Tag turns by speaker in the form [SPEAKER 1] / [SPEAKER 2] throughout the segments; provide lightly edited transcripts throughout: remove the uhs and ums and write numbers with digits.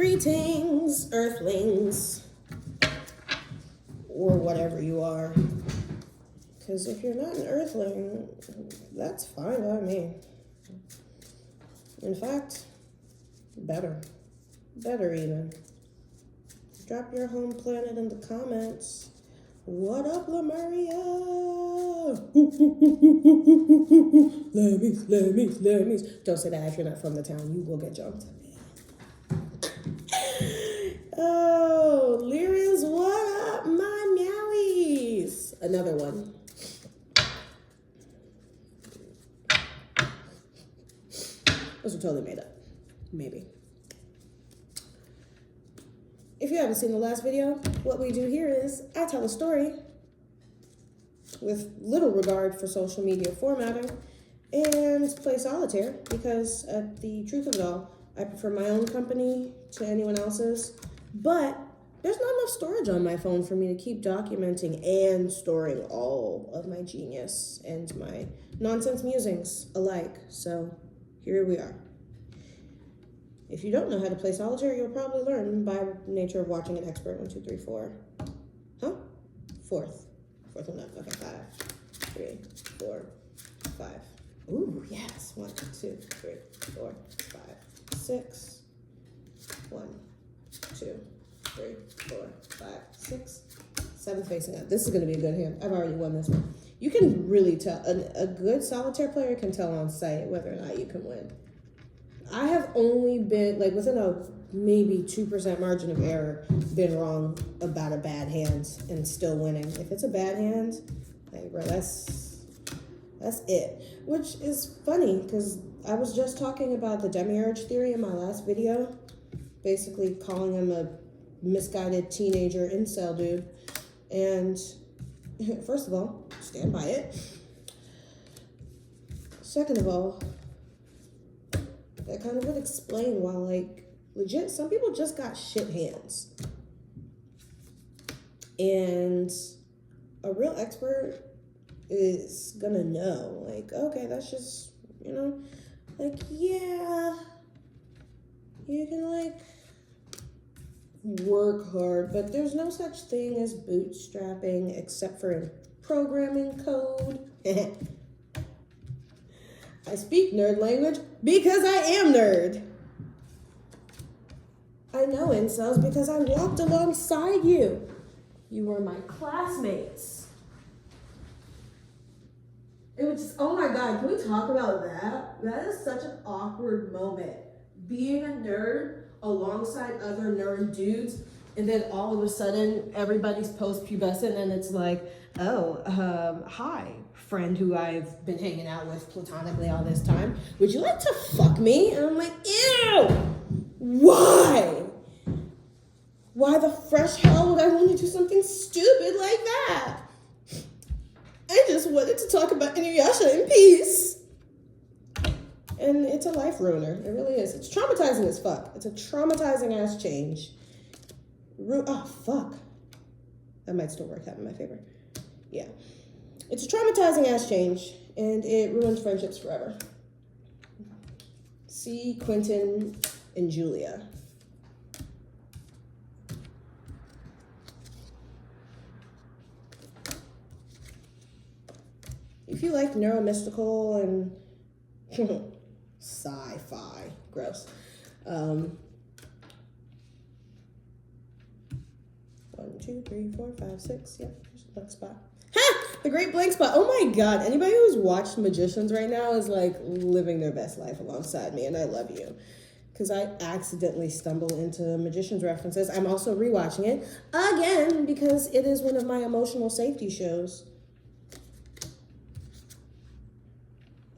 [SPEAKER 1] Greetings, earthlings, or whatever you are. Because if you're not an earthling, that's fine by me. In fact, better even. Drop your home planet in the comments. What up, Lemuria? Lemmies. Don't say that if you're not from the town. You will get jumped. Oh, Lyrians, what up, my meowies? Another one. Those are totally made up. Maybe. If you haven't seen the last video, what we do here is I tell a story with little regard for social media formatting and play solitaire because the truth of it all, I prefer my own company to anyone else's, but there's not enough storage on my phone for me to keep documenting and storing all of my genius and my nonsense musings alike. So here we are. If you don't know how to play solitaire, you'll probably learn by nature of watching an expert. 1, 2, 3, 4. Huh? Fourth one up. Okay, 5, 3, 4, 5. Ooh, yes. 1, 2, 3, 4, 5, 6. 1, 2, 3, 4, 5, 6. 7 facing up. This is going to be a good hand. I've already won this one. You can really tell. A good solitaire player can tell on sight whether or not you can win. I have only been, like, within a maybe 2% margin of error, been wrong about a bad hand and still winning. If it's a bad hand, like, bro, that's it. Which is funny, because I was just talking about the demiurge theory in my last video, basically calling him a misguided teenager incel dude. And first of all, stand by it. Second of all, that kind of would explain why, like, legit, some people just got shit hands. And a real expert is gonna know, like, okay, that's just, you know, like, yeah, you can, like, work hard, but there's no such thing as bootstrapping except for in programming code. I speak nerd language because I am nerd. I know incels because I walked alongside you. You were my classmates. It was just, oh my God, can we talk about that? That is such an awkward moment. Being a nerd alongside other nerd dudes, and then all of a sudden everybody's post-pubescent and it's like, oh, hi, friend who I've been hanging out with platonically all this time. Would you like to fuck me? And I'm like, ew! Why? Why the fresh hell would I want to do something stupid like that? I just wanted to talk about Inuyasha in peace. And it's a life ruiner. It really is. It's traumatizing as fuck. It's a traumatizing ass change. Oh, fuck. That might still work out in my favor. Yeah. It's a traumatizing ass change, and it ruins friendships forever. See Quentin and Julia. If you like neuromystical and sci-fi, gross. 1, 2, 3, 4, 5, 6. Yep, there's a blank spot. Ha! The great blank spot. Oh my God. Anybody who's watched Magicians right now is like living their best life alongside me, and I love you. Because I accidentally stumble into Magicians references. I'm also rewatching it again because it is one of my emotional safety shows.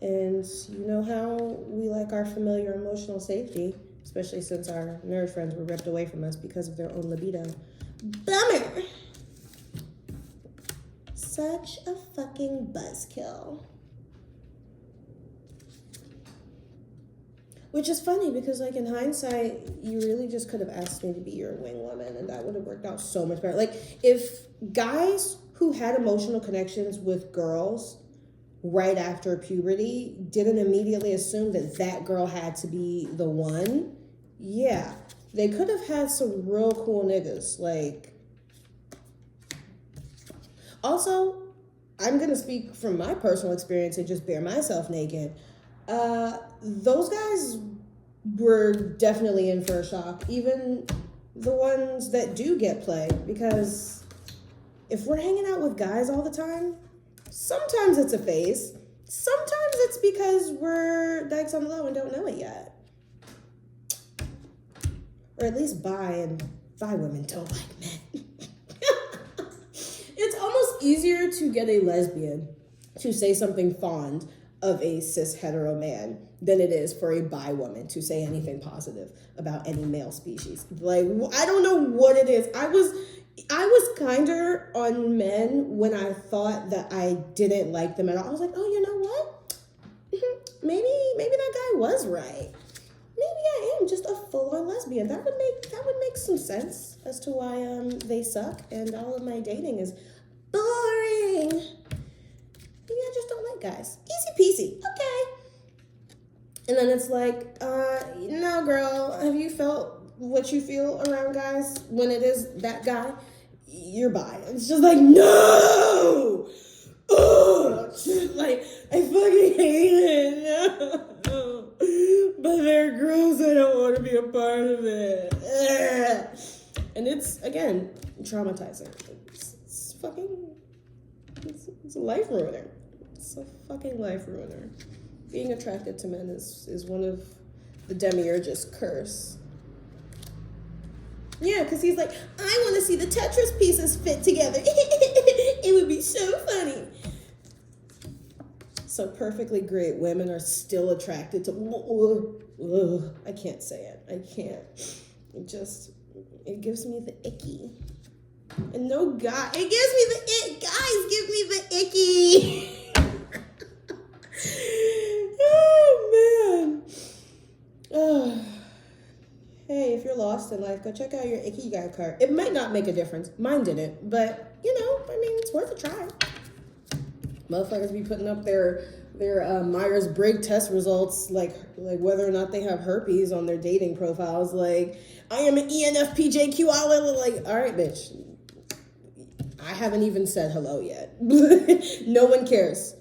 [SPEAKER 1] And you know how we like our familiar emotional safety, especially since our nerd friends were ripped away from us because of their own libido. Bummer. Such a fucking buzzkill. Which is funny because, like, in hindsight, you really just could have asked me to be your wing woman and that would have worked out so much better. Like, if guys who had emotional connections with girls right after puberty didn't immediately assume that that girl had to be the one, yeah, they could have had some real cool niggas. Like, also, I'm going to speak from my personal experience and just bare myself naked. Those guys were definitely in for a shock. Even the ones that do get play. Because if we're hanging out with guys all the time, sometimes it's a phase. Sometimes it's because we're dykes on the low and don't know it yet. Or at least bi women don't like men. It's almost easier to get a lesbian to say something fond of a cis hetero man than it is for a bi woman to say anything positive about any male species. Like, I don't know what it is. I was kinder on men when I thought that I didn't like them at all. I was like, oh, you know what? Maybe that guy was right. Maybe I am just a full-on lesbian. That would make some sense as to why they suck and all of my dating is boring. Maybe I just don't like guys. Easy peasy. Okay. And then it's like, no, girl, have you felt what you feel around guys when it is that guy? You're bi. It's just like, no! Ugh! Like, I fucking hate it. No. But they're gross. I don't want to be a part of it. Ugh. And it's, again, traumatizing. It's a life ruiner. It's a fucking life ruiner. Being attracted to men is one of the demiurge's curse. Yeah, because he's like, I want to see the Tetris pieces fit together. It would be so funny. So perfectly great women are still attracted to... I can't say it. I can't. It gives me the icky. And no guy... It gives me the ick. Guys, give me the icky. Oh, man. Oh. Hey, if you're lost in life, go check out your icky guy card. It might not make a difference. Mine didn't. But, it's worth a try. Motherfuckers be putting up their Myers-Briggs test results, like whether or not they have herpes on their dating profiles. Like, I am an ENFPJQ. Like, all right, bitch. I haven't even said hello yet. No one cares.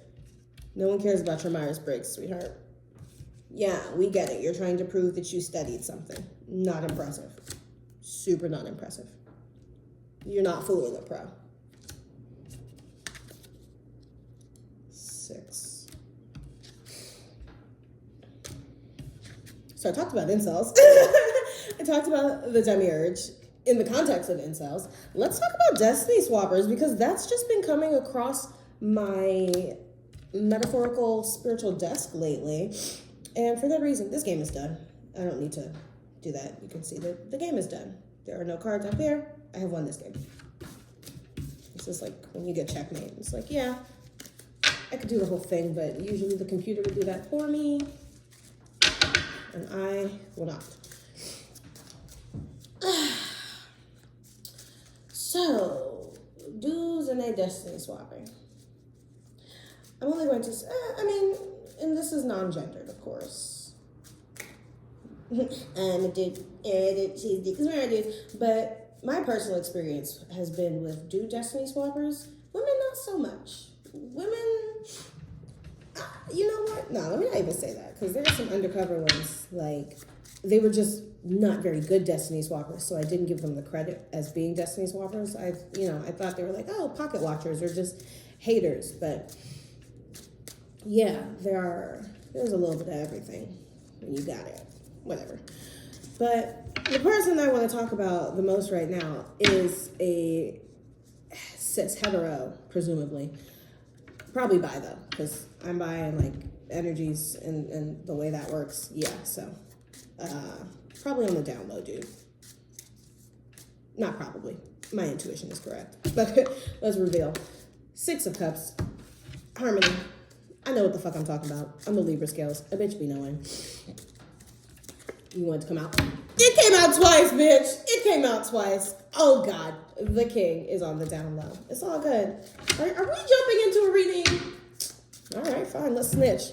[SPEAKER 1] No one cares about your Myers-Briggs, sweetheart. Yeah, we get it. You're trying to prove that you studied something. Not impressive. Super not impressive. You're not fooling a pro. 6. So I talked about incels. I talked about the demiurge in the context of incels. Let's talk about destiny swappers, because that's just been coming across my metaphorical spiritual desk lately. And for that reason, this game is done. I don't need to do that. You can see that the game is done. There are no cards up here. I have won this game. It's just like when you get checkmate. It's like, yeah, I could do the whole thing, but usually the computer would do that for me. And I will not. So, do's and a destiny swapping. I'm only going to say, and this is non-gendered, of course. I'm a dude, she's a dude, because we're a dude. But my personal experience has been with dude destiny swappers. Women, not so much. Women, you know what? No, let me not even say that, because there are some undercover ones, like, they were just not very good destiny swappers, so I didn't give them the credit as being destiny swappers. I thought they were like, oh, pocket watchers or just haters, but yeah, there's a little bit of everything when you got it, whatever. But the person I want to talk about the most right now is a cis hetero, presumably. Probably bi, though, because I'm bi and, like, energies and the way that works. Yeah, so probably on the down low, dude. Not probably. My intuition is correct. But let's reveal. 6 of Cups. Harmony. I know what the fuck I'm talking about. I'm the Libra scales. A bitch be knowing. You want it to come out? It came out twice, bitch. It came out twice. Oh, God. The king is on the down low. It's all good. Are we jumping into a reading? All right, fine. Let's snitch.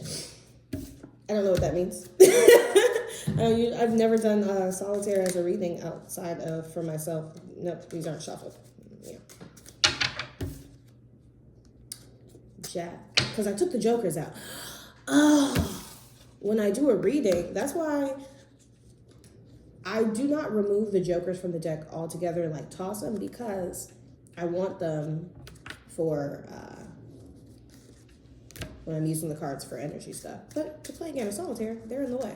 [SPEAKER 1] I don't know what that means. I've never done solitaire as a reading outside of for myself. Nope, these aren't shuffled. Yeah. Jack, because I took the jokers out. Oh, when I do a reading, that's why I do not remove the jokers from the deck altogether and like toss them, because I want them for when I'm using the cards for energy stuff. But to play a game of solitaire, they're in the way.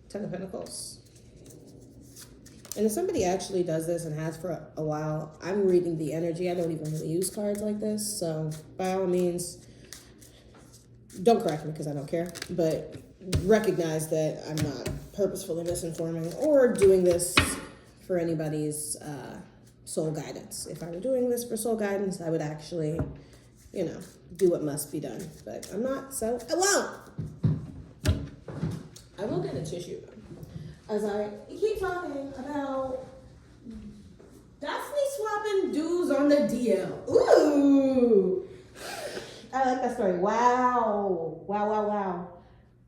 [SPEAKER 1] Ten of Pentacles. And if somebody actually does this and has for a while, I'm reading the energy. I don't even really use cards like this. So by all means, don't correct me because I don't care. But recognize that I'm not purposefully misinforming or doing this for anybody's soul guidance. If I were doing this for soul guidance, I would actually, you know, do what must be done. But I'm not, so I won't. I will get a tissue as I keep talking about Daphne swapping dudes on the DL. Ooh, I like that story. Wow, wow, wow, wow.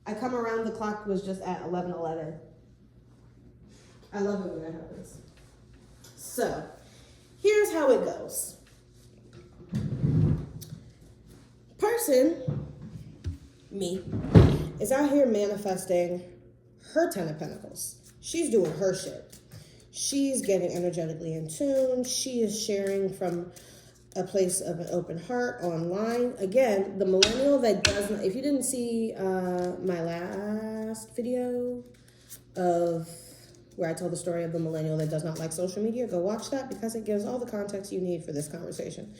[SPEAKER 1] I come around, the clock was just at 11:11. I love it when that happens. So, here's how it goes. Person, me, is out here manifesting her Ten of Pentacles. She's doing her shit. She's getting energetically in tune. She is sharing from a place of an open heart online. Again, the millennial that doesn't, if you didn't see my last video of where I told the story of the millennial that does not like social media, go watch that because it gives all the context you need for this conversation.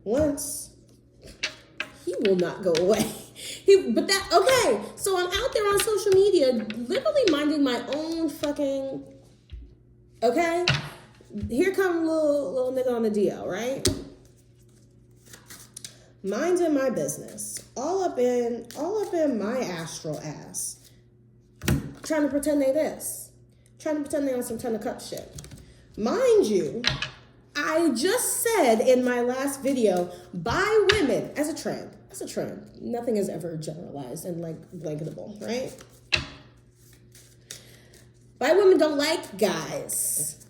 [SPEAKER 1] Once, he will not go away. Okay, so I'm out there on social media, literally minding my own fucking, okay? Here come little nigga on the DL, right? Minding my business, all up in my astral ass, trying to pretend they this, trying to pretend they on some Ten of Cups shit. Mind you, I just said in my last video, by women, as a trend. Nothing is ever generalized and like blanketable, right? By women don't like guys.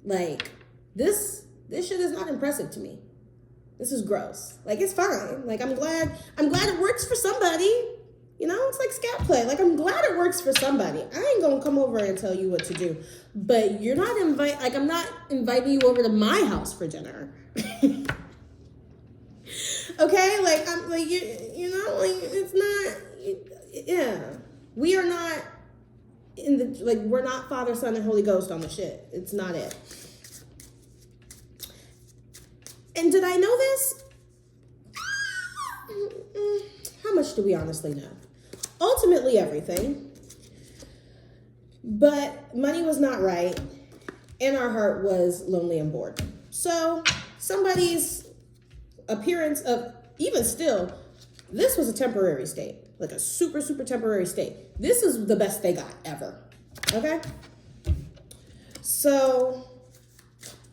[SPEAKER 1] Like, this shit is not impressive to me. This is gross. Like, it's fine. Like, I'm glad it works for somebody. You know, it's like scat play. Like, I'm glad it works for somebody. I ain't gonna come over and tell you what to do. But you're not I'm not inviting you over to my house for dinner. Okay? Like, I'm like, you know, like, it's not, yeah. We are not we're not Father, Son, and Holy Ghost on the shit. It's not it. And did I know this? How much do we honestly know? Ultimately, everything. But money was not right, and our heart was lonely and bored. So somebody's appearance of, even still, this was a temporary state, like a super, super temporary state. This is the best they got ever, okay? So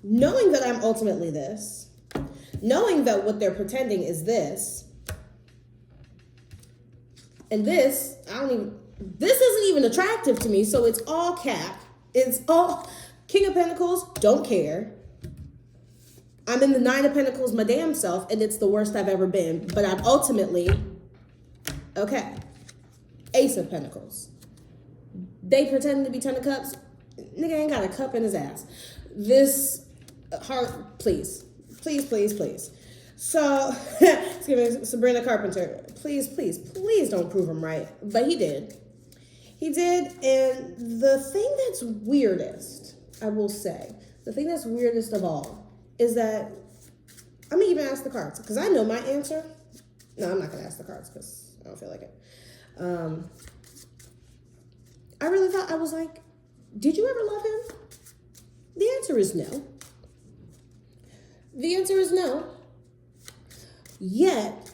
[SPEAKER 1] knowing that I'm ultimately this, knowing that what they're pretending is this, and this isn't even attractive to me, so it's all cap. It's all King of Pentacles, don't care. I'm in the Nine of Pentacles, my damn self, and it's the worst I've ever been. But I'm ultimately, okay. Ace of Pentacles. They pretend to be Ten of Cups. Nigga ain't got a cup in his ass. This heart, please. Please, please, please. So, excuse me, Sabrina Carpenter, please, please, please don't prove him right. But he did. He did, and the thing that's weirdest, I will say, the thing that's weirdest of all is that, I'm gonna even ask the cards, because I know my answer. No, I'm not gonna ask the cards, because I don't feel like it. I really thought, I was like, did you ever love him? The answer is no. The answer is no. Yet,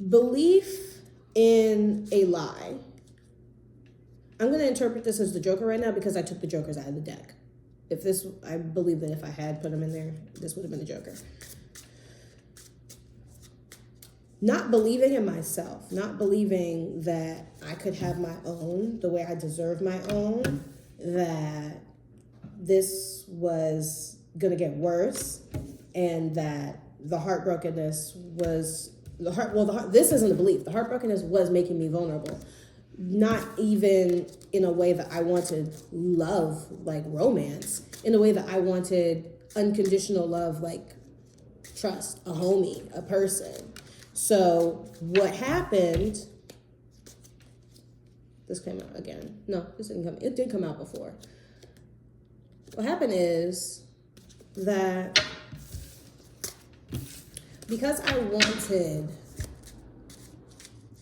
[SPEAKER 1] belief in a lie. I'm going to interpret this as the Joker right now because I took the Jokers out of the deck. I believe that if I had put him in there, this would have been a Joker. Not believing in myself, not believing that I could have my own the way I deserve my own, that this was going to get worse, and that the heartbrokenness was, this isn't a belief. The heartbrokenness was making me vulnerable. Not even in a way that I wanted love, like romance, in a way that I wanted unconditional love, like trust, a homie, a person. So what happened, this came out again. No, this didn't come, it did come out before. What happened is that because I wanted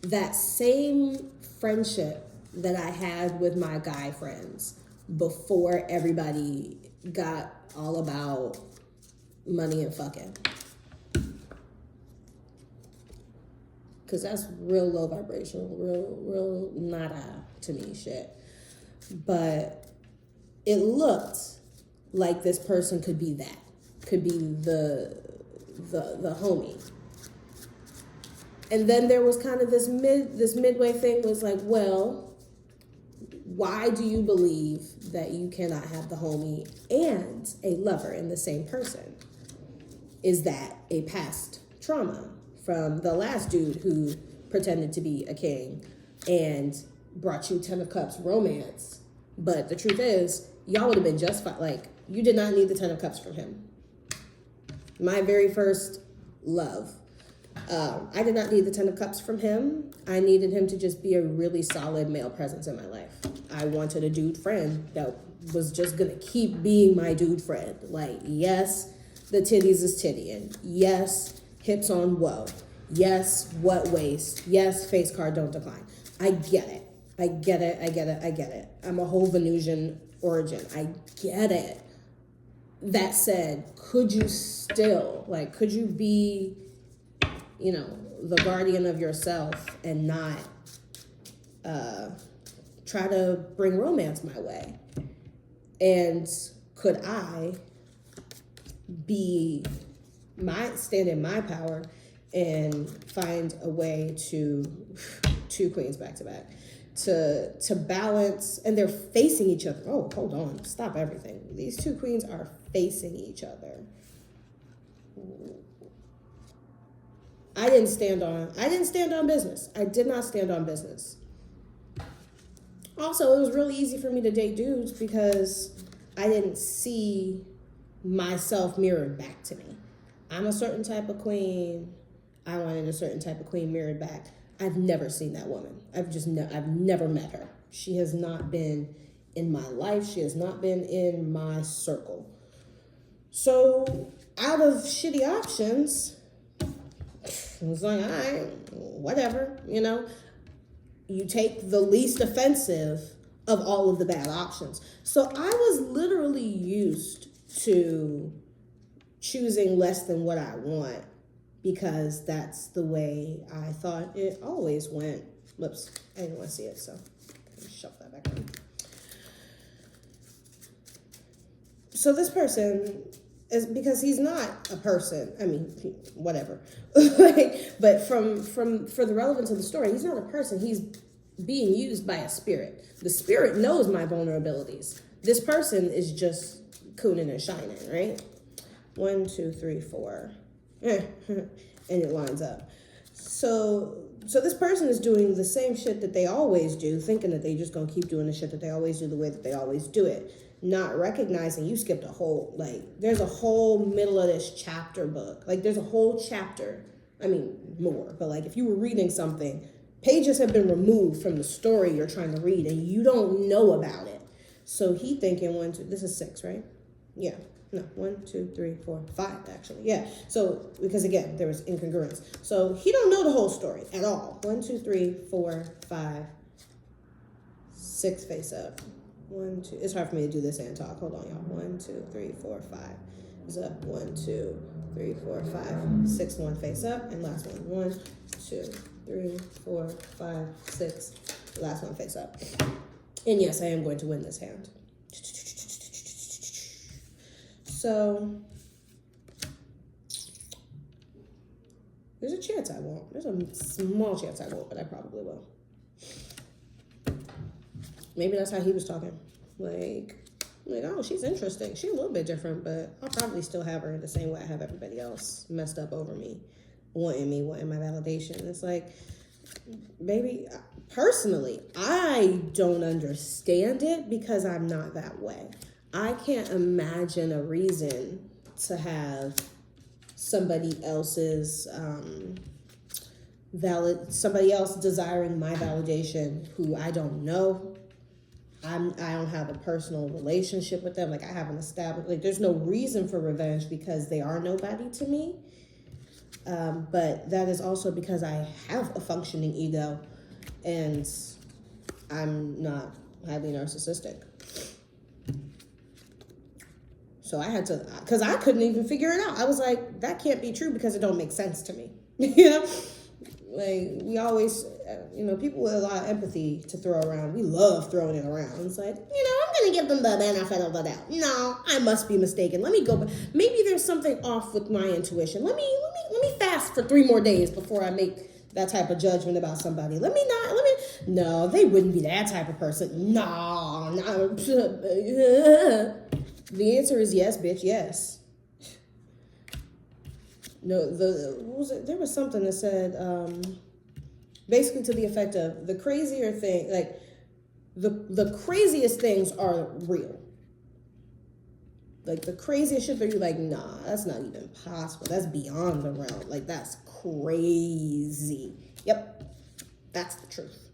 [SPEAKER 1] that same friendship that I had with my guy friends before everybody got all about money and fucking. Because that's real low vibrational, real nada to me shit. But it looked like this person could be that, could be the homie. And then there was kind of this midway thing was like, well, why do you believe that you cannot have the homie and a lover in the same person? Is that a past trauma from the last dude who pretended to be a king and brought you 10 of Cups romance? But the truth is, y'all would have been just fine. Like, you did not need the 10 of Cups from him. My very first love. I did not need the 10 of Cups from him. I needed him to just be a really solid male presence in my life. I wanted a dude friend that was just gonna keep being my dude friend. Like, yes, the titties is tittying. Yes, hips on whoa. Yes, what waist. Yes, face card don't decline. I get it. I get it. I'm a whole Venusian origin. I get it. That said, could you still, like, could you be, the guardian of yourself and not try to bring romance my way? And could I stand in my power and find a way to, two queens back to back, to balance, and they're facing each other. Oh, hold on, stop everything. These two queens are facing each other. I didn't stand on business. I did not stand on business. Also, it was really easy for me to date dudes because I didn't see myself mirrored back to me. I'm a certain type of queen. I wanted a certain type of queen mirrored back. I've never seen that woman. I've never met her. She has not been in my life. She has not been in my circle. So out of shitty options, I was like, all right, whatever, you take the least offensive of all of the bad options. So I was literally used to choosing less than what I want because that's the way I thought it always went. Whoops, I didn't want to see it, so let me shove that back on. So this person is, because he's not a person, I mean, whatever. But for the relevance of the story, he's not a person. He's being used by a spirit. The spirit knows my vulnerabilities. This person is just cooning and shining, right? 1, 2, 3, 4. And it lines up. So this person is doing the same shit that they always do, thinking that they just gonna keep doing the shit that they always do the way that they always do it. Not recognizing you skipped a whole, there's a whole middle of this chapter book. There's a whole chapter. I mean, more. But, if you were reading something, pages have been removed from the story you're trying to read, and you don't know about it. So he thinking, this is 6, right? Yeah. No, 1, 2, 3, 4, 5, actually. Yeah. So, because, again, there was incongruence. So he don't know the whole story at all. 1, 2, 3, 4, 5, 6 face up. 1, 2. It's hard for me to do this and talk. Hold on, y'all. 1, 2, 3, 4, 5 is up. 1, 2, 3, 4, 5, 6, 1 face up, and last one. 1, 2, 3, 4, 5, 6. Last one face up. And yes, I am going to win this hand. So there's a chance I won't. There's a small chance I won't, but I probably will. Maybe that's how he was talking. Like, oh, she's interesting. She's a little bit different, but I'll probably still have her the same way I have everybody else messed up over me, wanting my validation. It's like, baby, personally, I don't understand it because I'm not that way. I can't imagine a reason to have somebody else's somebody else desiring my validation who I don't know. I don't have a personal relationship with them. Like, I haven't established, like, there's no reason for revenge because they are nobody to me. But that is also because I have a functioning ego and I'm not highly narcissistic. So I had to, because I couldn't even figure it out. I was like, that can't be true because it don't make sense to me. You know? Like, we always, people with a lot of empathy to throw around. We love throwing it around. It's like, I'm going to give them the benefit of the doubt. No, I must be mistaken. Let me go. Maybe there's something off with my intuition. Let me fast for 3 more days before I make that type of judgment about somebody. No, they wouldn't be that type of person. No. The answer is yes, bitch, yes. No, there was something that said, basically to the effect of the crazier thing, like the craziest things are real. Like the craziest shit that you're like, nah, that's not even possible. That's beyond the realm. Like, that's crazy. Yep, that's the truth.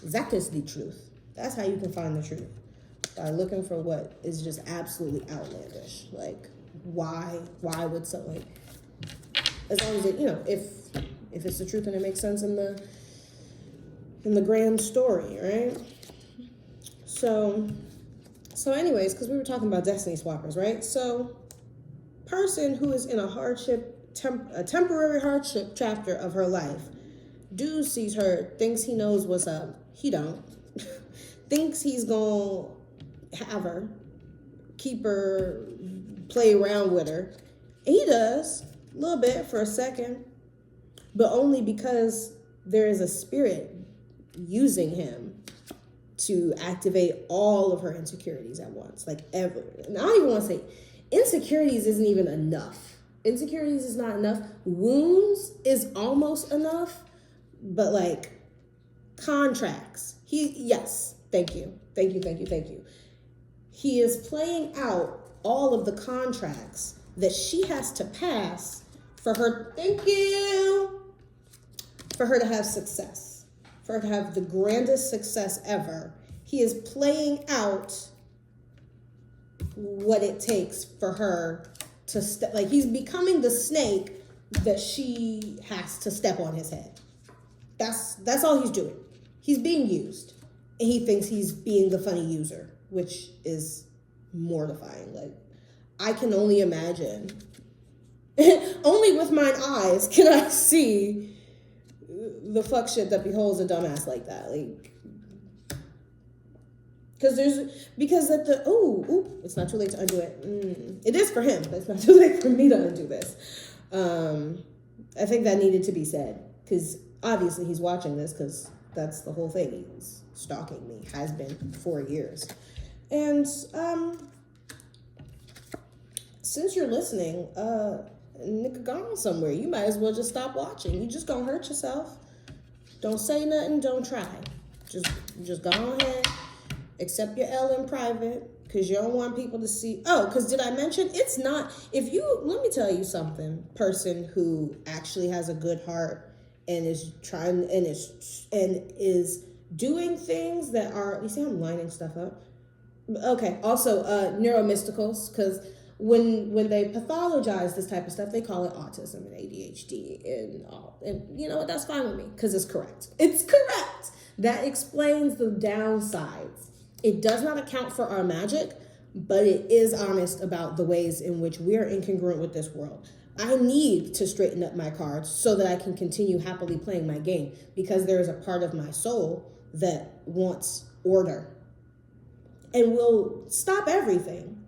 [SPEAKER 1] That is the truth. That's how you can find the truth. By looking for what is just absolutely outlandish. Like, why would someone, as long as it, if it's the truth and it makes sense in the grand story, right? So anyways, because we were talking about destiny swappers, right? So, person who is in a temporary hardship chapter of her life, dude sees her, thinks he knows what's up. He don't. Thinks he's gonna have her, keep her, play around with her. And he does, a little bit for a second, but only because there is a spirit using him to activate all of her insecurities at once. Like, ever. And I don't even want to say insecurities isn't even enough. Insecurities is not enough. Wounds is almost enough, but like contracts. Yes, thank you. He is playing out all of the contracts that she has to pass for her, for her to have success, for her to have the grandest success ever. He is playing out what it takes for her to like, he's becoming the snake that she has to step on his head. That's all he's doing. He's being used, and he thinks he's being the funny user, which is mortifying. Like, I can only imagine. Only with mine eyes can I see the fuck shit that beholds a dumbass like that. Like, because at the, it's not too late to undo it. It is for him, but it's not too late for me to undo this. I think that needed to be said, because obviously he's watching this, because that's the whole thing. He's stalking me, has been for years. And since you're listening, nigga gone somewhere, you might as well just stop watching. You just gonna hurt yourself. Don't say nothing, don't try. Just go ahead, accept your L in private, because you don't want people to see. Oh, because did I mention, it's not, let me tell you something, person who actually has a good heart and is trying, and is doing things that are, you see I'm lining stuff up? Okay, also neuromysticals, because when they pathologize this type of stuff, they call it autism and ADHD and all. And you know what? That's fine with me, because it's correct. It's correct. That explains the downsides. It does not account for our magic, but it is honest about the ways in which we are incongruent with this world. I need to straighten up my cards so that I can continue happily playing my game, because there is a part of my soul that wants order and will stop everything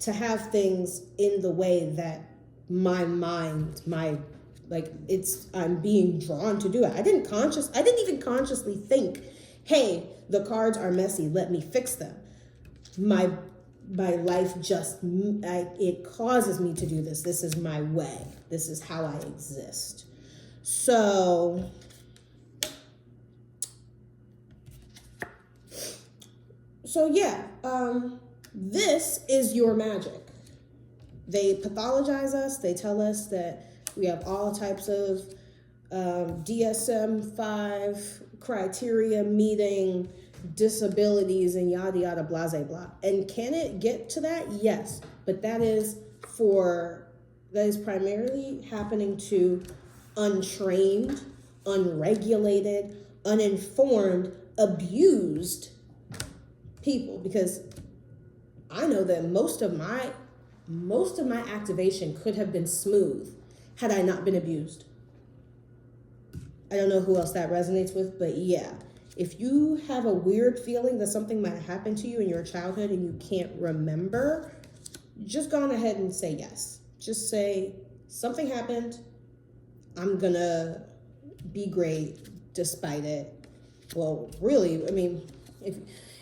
[SPEAKER 1] to have things in the way that my mind, I'm being drawn to do it. I didn't even consciously think, hey, the cards are messy, let me fix them. My life just, it causes me to do this. This is my way. This is how I exist. So yeah, this is your magic. They pathologize us. They tell us that we have all types of DSM-5 criteria meeting disabilities and yada yada blah blah blah. And can it get to that? Yes, but that is primarily happening to untrained, unregulated, uninformed, abused people, because I know that most of my activation could have been smooth had I not been abused. I don't know who else that resonates with, but yeah, if you have a weird feeling that something might have happened to you in your childhood and you can't remember, just go on ahead and say yes. Just say, something happened, I'm gonna be great despite it. Well, really, I mean,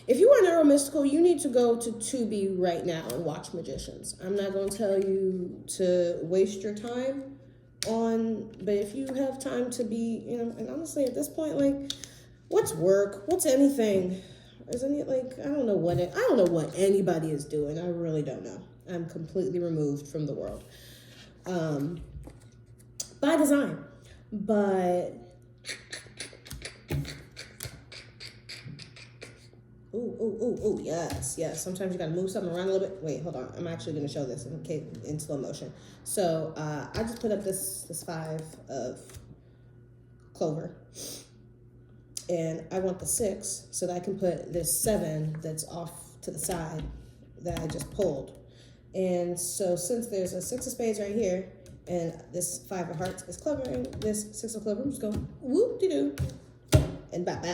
[SPEAKER 1] if you are neuromystical, you need to go to Tubi right now and watch Magicians. I'm not going to tell you to waste your time but if you have time to be, and honestly at this point, like, what's work? What's anything? Isn't it like, I don't know what anybody is doing. I really don't know. I'm completely removed from the world. By design. But Ooh, yes. Sometimes you gotta move something around a little bit. Wait, hold on. I'm actually gonna show this in slow motion. So I just put up this 5 of clover, and I want the 6 so that I can put this 7 that's off to the side that I just pulled. And so since there's a 6 of spades right here, and this 5 of hearts is clover, and this 6 of clover, I'm just going whoop-de-doo, and bap.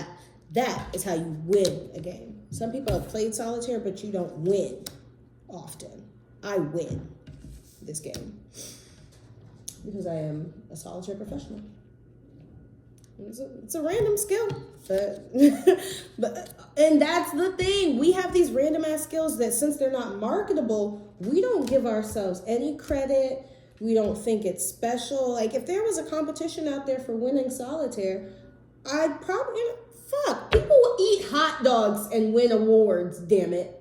[SPEAKER 1] That is how you win a game. Some people have played solitaire, but you don't win often. I win this game because I am a solitaire professional. It's a random skill, but and that's the thing. We have these random ass skills that, since they're not marketable, we don't give ourselves any credit. We don't think it's special. Like, if there was a competition out there for winning solitaire, I'd probably, people will eat hot dogs and win awards, damn it.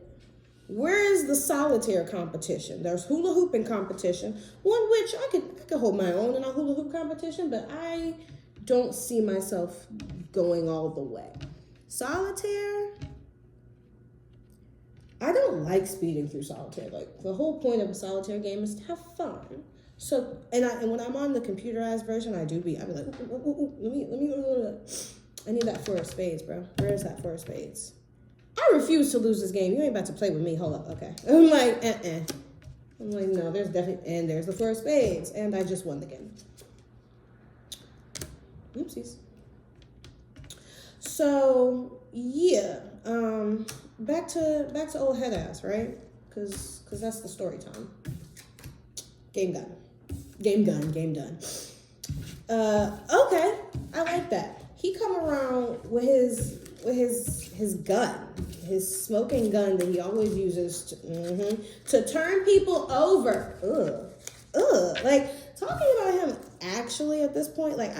[SPEAKER 1] Where is the solitaire competition? There's hula hooping competition, one which I could hold my own in a hula hoop competition, but I don't see myself going all the way. Solitaire, I don't like speeding through solitaire. Like, the whole point of a solitaire game is to have fun. So, and when I'm on the computerized version, I'd be like, let me, I need that 4 of spades, bro. Where is that 4 of spades? I refuse to lose this game. You ain't about to play with me. Hold up, okay. I'm like, I'm like, no, there's definitely, and there's the 4 of spades, and I just won the game. Oopsies. So yeah, back to old head ass, right? Cause that's the story time. Game done. Okay, I like that. He come around with his gun, his smoking gun that he always uses to turn people over. Like, talking about him actually at this point, like,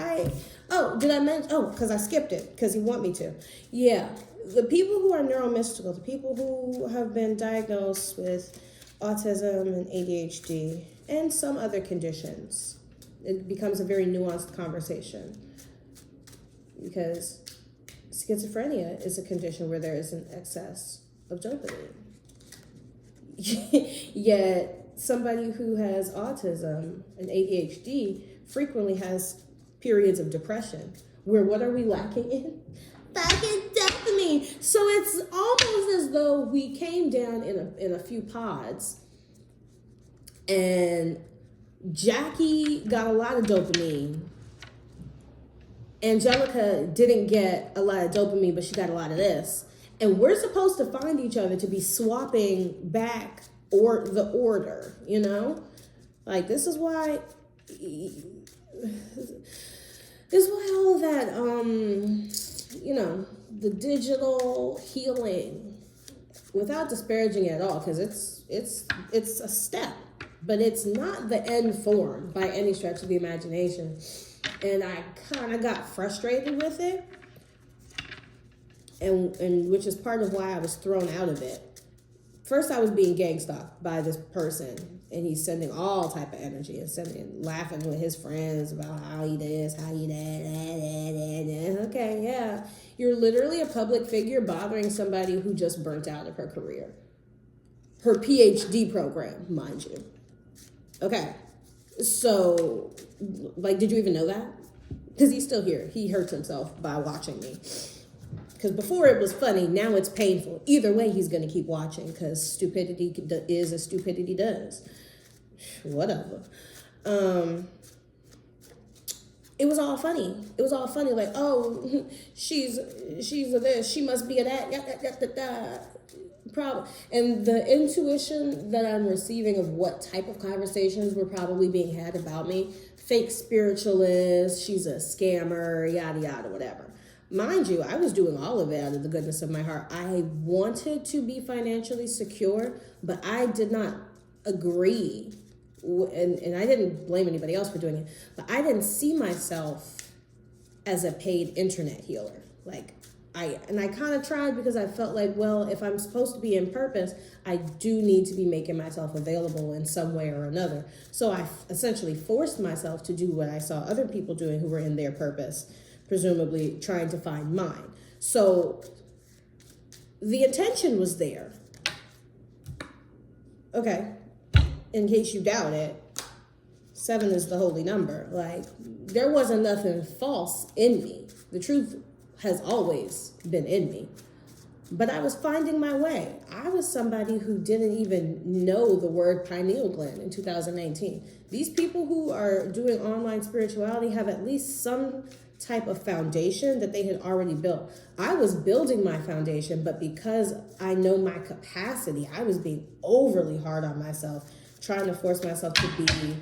[SPEAKER 1] did I mention? Oh, because I skipped it because you want me to. Yeah, the people who are neuromystical, the people who have been diagnosed with autism and ADHD and some other conditions, it becomes a very nuanced conversation, because schizophrenia is a condition where there is an excess of dopamine. Yet somebody who has autism and ADHD frequently has periods of depression, where what are we lacking in? Fucking dopamine. So it's almost as though we came down in a few pods, and Jackie got a lot of dopamine. Angelica didn't get a lot of dopamine, but she got a lot of this. And we're supposed to find each other to be swapping back or the order, you know? Like, this is why all that, you know, the digital healing, without disparaging it at all, because it's a step, but it's not the end form by any stretch of the imagination. And I kind of got frustrated with it, and which is part of why I was thrown out of it. First, I was being gang stalked by this person, and he's sending all type of energy and laughing with his friends about how he this, how he that. Okay, yeah. You're literally a public figure bothering somebody who just burnt out of her career. Her PhD program, mind you. Okay. So, like, did you even know that? Because he's still here. He hurts himself by watching me. Because before it was funny, now it's painful. Either way, he's going to keep watching because stupidity is as stupidity does. Whatever. It was all funny. It was all funny. Like, oh, she's a this. She must be a that. Problem. And the intuition that I'm receiving of what type of conversations were probably being had about me, fake spiritualist, she's a scammer, yada, yada, whatever. Mind you, I was doing all of it out of the goodness of my heart. I wanted to be financially secure, but I did not agree. And I didn't blame anybody else for doing it, but I didn't see myself as a paid internet healer. Like, I kind of tried because I felt like, well, if I'm supposed to be in purpose, I do need to be making myself available in some way or another. So I essentially forced myself to do what I saw other people doing who were in their purpose, presumably trying to find mine. So the intention was there. Okay. In case you doubt it, 7 is the holy number. Like, there wasn't nothing false in me. The truth has always been in me. But I was finding my way. I was somebody who didn't even know the word pineal gland in 2019. These people who are doing online spirituality have at least some type of foundation that they had already built. I was building my foundation, but because I know my capacity, I was being overly hard on myself, trying to force myself to be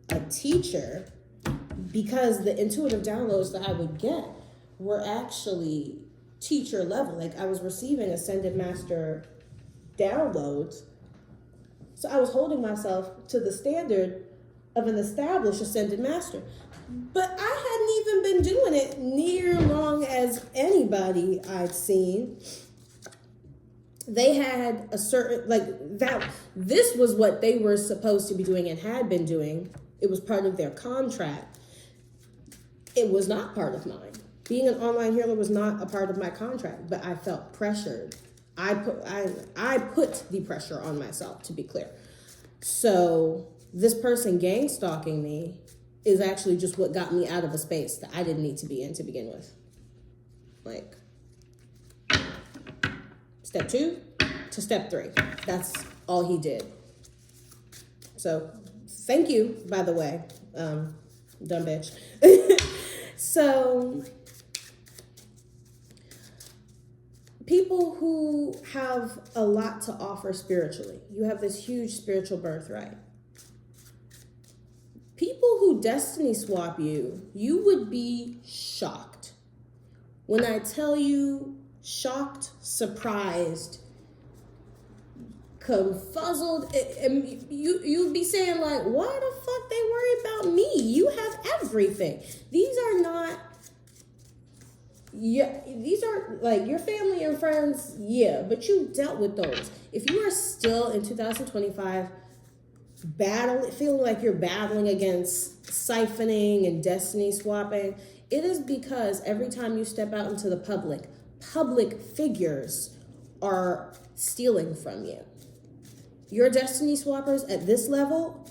[SPEAKER 1] a teacher, because the intuitive downloads that I would get were actually teacher level. Like, I was receiving ascended master downloads. So I was holding myself to the standard of an established ascended master. But I hadn't even been doing it near long as anybody I'd seen. They had a certain, like, that, this was what they were supposed to be doing and had been doing. It was part of their contract. It was not part of mine. Being an online healer was not a part of my contract, but I felt pressured. I put the pressure on myself, to be clear. So this person gang stalking me is actually just what got me out of a space that I didn't need to be in to begin with. Like, step 2 to step 3. That's all he did. So thank you, by the way, dumb bitch. So people who have a lot to offer spiritually, you have this huge spiritual birthright. People who destiny swap you, you would be shocked. When I tell you shocked, surprised, confuzzled, and you'd be saying, like, why the fuck they worry about me? You have everything. These are not, yeah, these are like your family and friends, yeah, but you dealt with those. If you are still in 2025 feeling like you're battling against siphoning and destiny swapping, it is because every time you step out into the public figures are stealing from you. Your destiny swappers at this level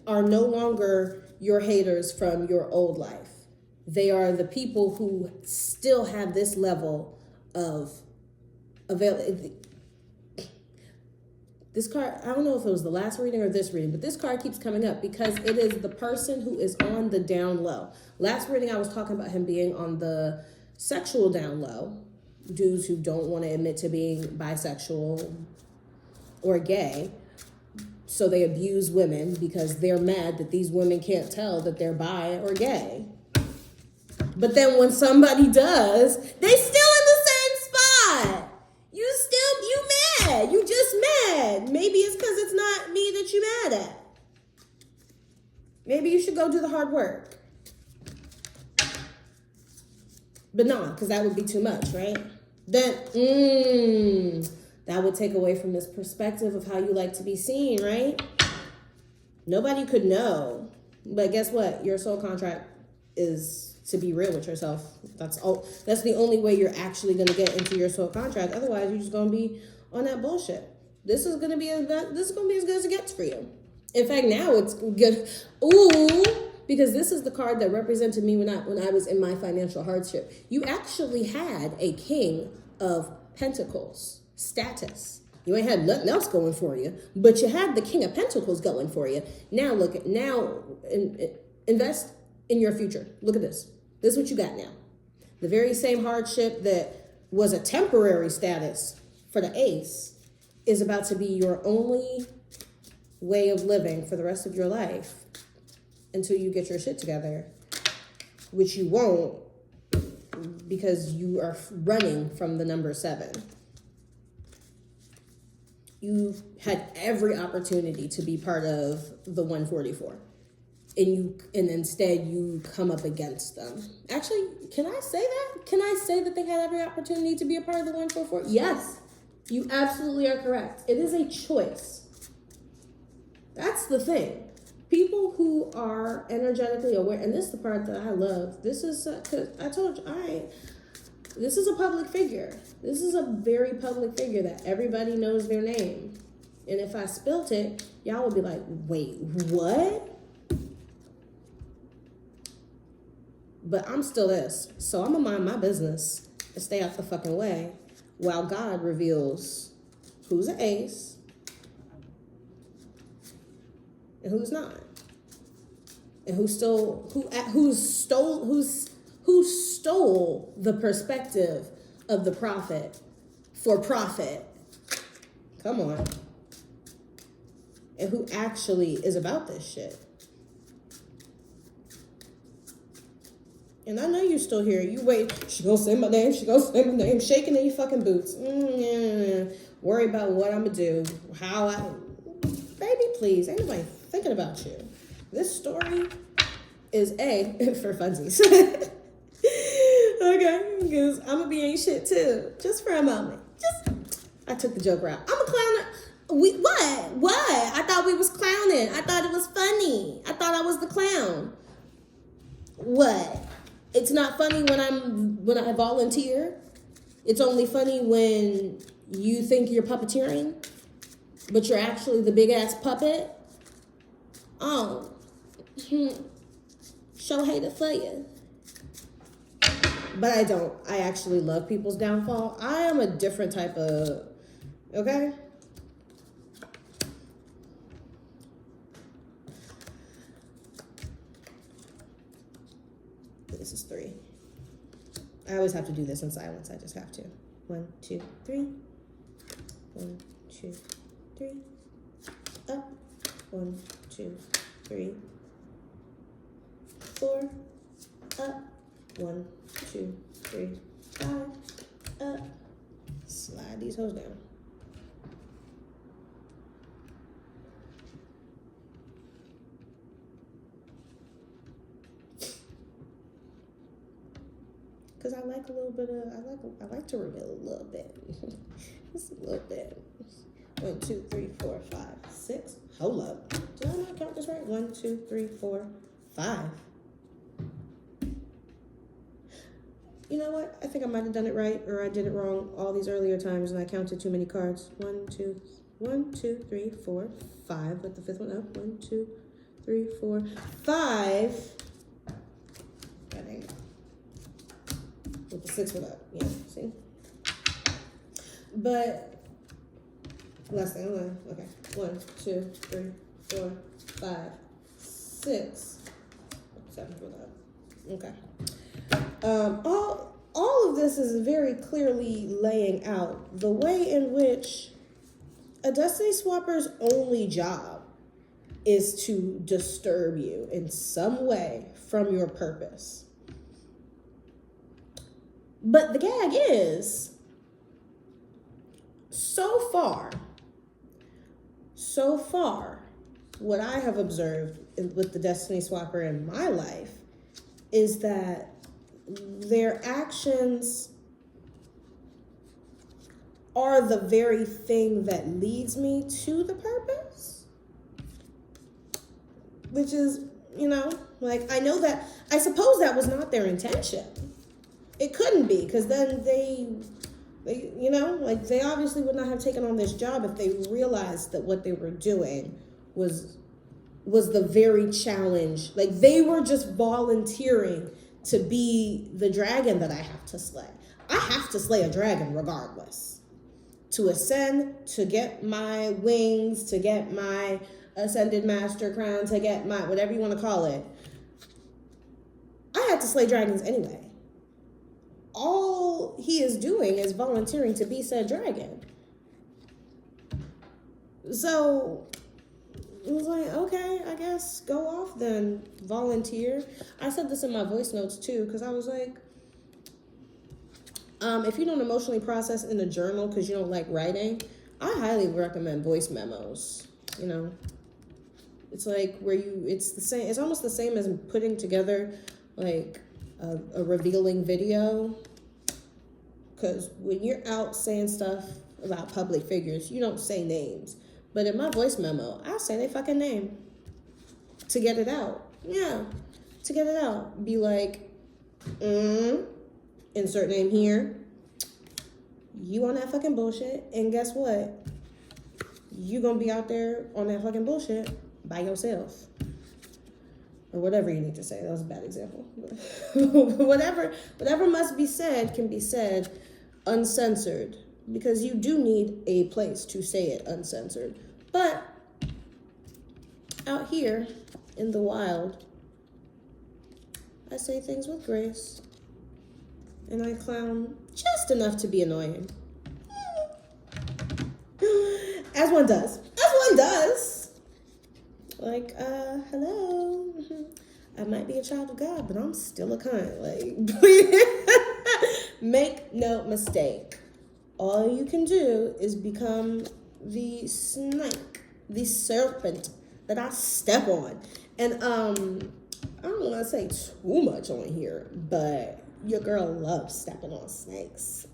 [SPEAKER 1] are no longer your haters from your old life. They are the people who still have this level of availability. This card, I don't know if it was the last reading or this reading, but this card keeps coming up because it is the person who is on the down low. Last reading, I was talking about him being on the sexual down low. Dudes who don't want to admit to being bisexual or gay. so they abuse women because they're mad that these women can't tell that they're bi or gay. But then when somebody does, they still in the same spot. You mad. You just mad. Maybe it's because it's not me that you mad at. Maybe you should go do the hard work. But no, because that would be too much, right? Then, that would take away from this perspective of how you like to be seen, right? Nobody could know. But guess what? Your soul contract is to be real with yourself. That's the only way you're actually going to get into your soul contract. Otherwise, you're just going to be on that bullshit. This is going to be as good as it gets for you. In fact, now it's good. Ooh, because this is the card that represented me when I was in my financial hardship. You actually had a King of Pentacles status. You ain't had nothing else going for you, but you had the King of Pentacles going for you. Now invest in your future. Look at this. This is what you got now. The very same hardship that was a temporary status for the ace is about to be your only way of living for the rest of your life until you get your shit together, which you won't because you are running from the number 7. You had every opportunity to be part of the 144. And instead you come up against them. Actually, can I say that? Can I say that they had every opportunity to be a part of the 144? Yes, you absolutely are correct. It is a choice. That's the thing. People who are energetically aware, and this is the part that I love. This is, because I told you, this is a public figure. This is a very public figure that everybody knows their name. And if I spilt it, y'all would be like, wait, what? But I'm still this. So I'm going to mind my business and stay out the fucking way while God reveals who's an ace and who's not. And who stole the perspective of the prophet for profit. Come on. And who actually is about this shit. And I know you're still here. You wait. She gonna say my name. She gonna say my name. Shaking in your fucking boots. Worry about what I'm gonna do. Baby, please. Ain't nobody thinking about you. This story is for funsies. Okay, because I'm gonna be ain't shit too. Just for a moment. I took the joke route. I'm a clown. What? I thought we was clowning. I thought it was funny. I thought I was the clown. What? It's not funny when I volunteer. It's only funny when you think you're puppeteering, but you're actually the big ass puppet. Oh, show hate it for you. But I don't. I actually love people's downfall. I am a different type of, okay? This is 3. I always have to do this in silence. I just have to. 1, 2, 3. 1, 2, 3. Up. 1, 2, 3. 4. Up. 1, 2, 3, 5. Up. Slide these hoes down. Because I like a little bit of, I like to reveal a little bit. Just a little bit. 1, 2, 3, 4, 5, 6. Hold up. Did I not count this right? 1, 2, 3, 4, 5. You know what? I think I might have done it right, or I did it wrong all these earlier times, and I counted too many cards. 1, 2, 3, 4, 5. With the 5th one up. 1, 2, 3, 4, 5. God dang it. With the 6th one up. Yeah, see? But last thing, okay. 1, 2, 3, 4, 5, 6. 7th one up. Okay. All of this is very clearly laying out the way in which a Destiny Swapper's only job is to disturb you in some way from your purpose. But the gag is, so far, what I have observed with the Destiny Swapper in my life is that their actions are the very thing that leads me to the purpose. Which is, I know that, I suppose that was not their intention. It couldn't be, because then they obviously would not have taken on this job if they realized that what they were doing was the very challenge. Like, they were just volunteering to be the dragon that I have to slay. I have to slay a dragon regardless. To ascend, to get my wings, to get my ascended master crown, to get my whatever you want to call it. I had to slay dragons anyway. All he is doing is volunteering to be said dragon. So I was like, okay, I guess go off then, volunteer. I said this in my voice notes too, because I was like, if you don't emotionally process in a journal because you don't like writing, I highly recommend voice memos. It's like it's the same. It's almost the same as putting together like a revealing video. Because when you're out saying stuff about public figures, you don't say names. But in my voice memo, I say their fucking name to get it out. Yeah, to get it out. Be like, insert name here. You on that fucking bullshit. And guess what? You gonna be out there on that fucking bullshit by yourself. Or whatever you need to say. That was a bad example. whatever must be said can be said uncensored. Because you do need a place to say it uncensored. But out here in the wild, I say things with grace. And I clown just enough to be annoying. As one does. Like, hello. I might be a child of God, but I'm still a cunt. Like, please. Make no mistake. All you can do is become the snake, the serpent that I step on. And I don't want to say too much on here, but your girl loves stepping on snakes.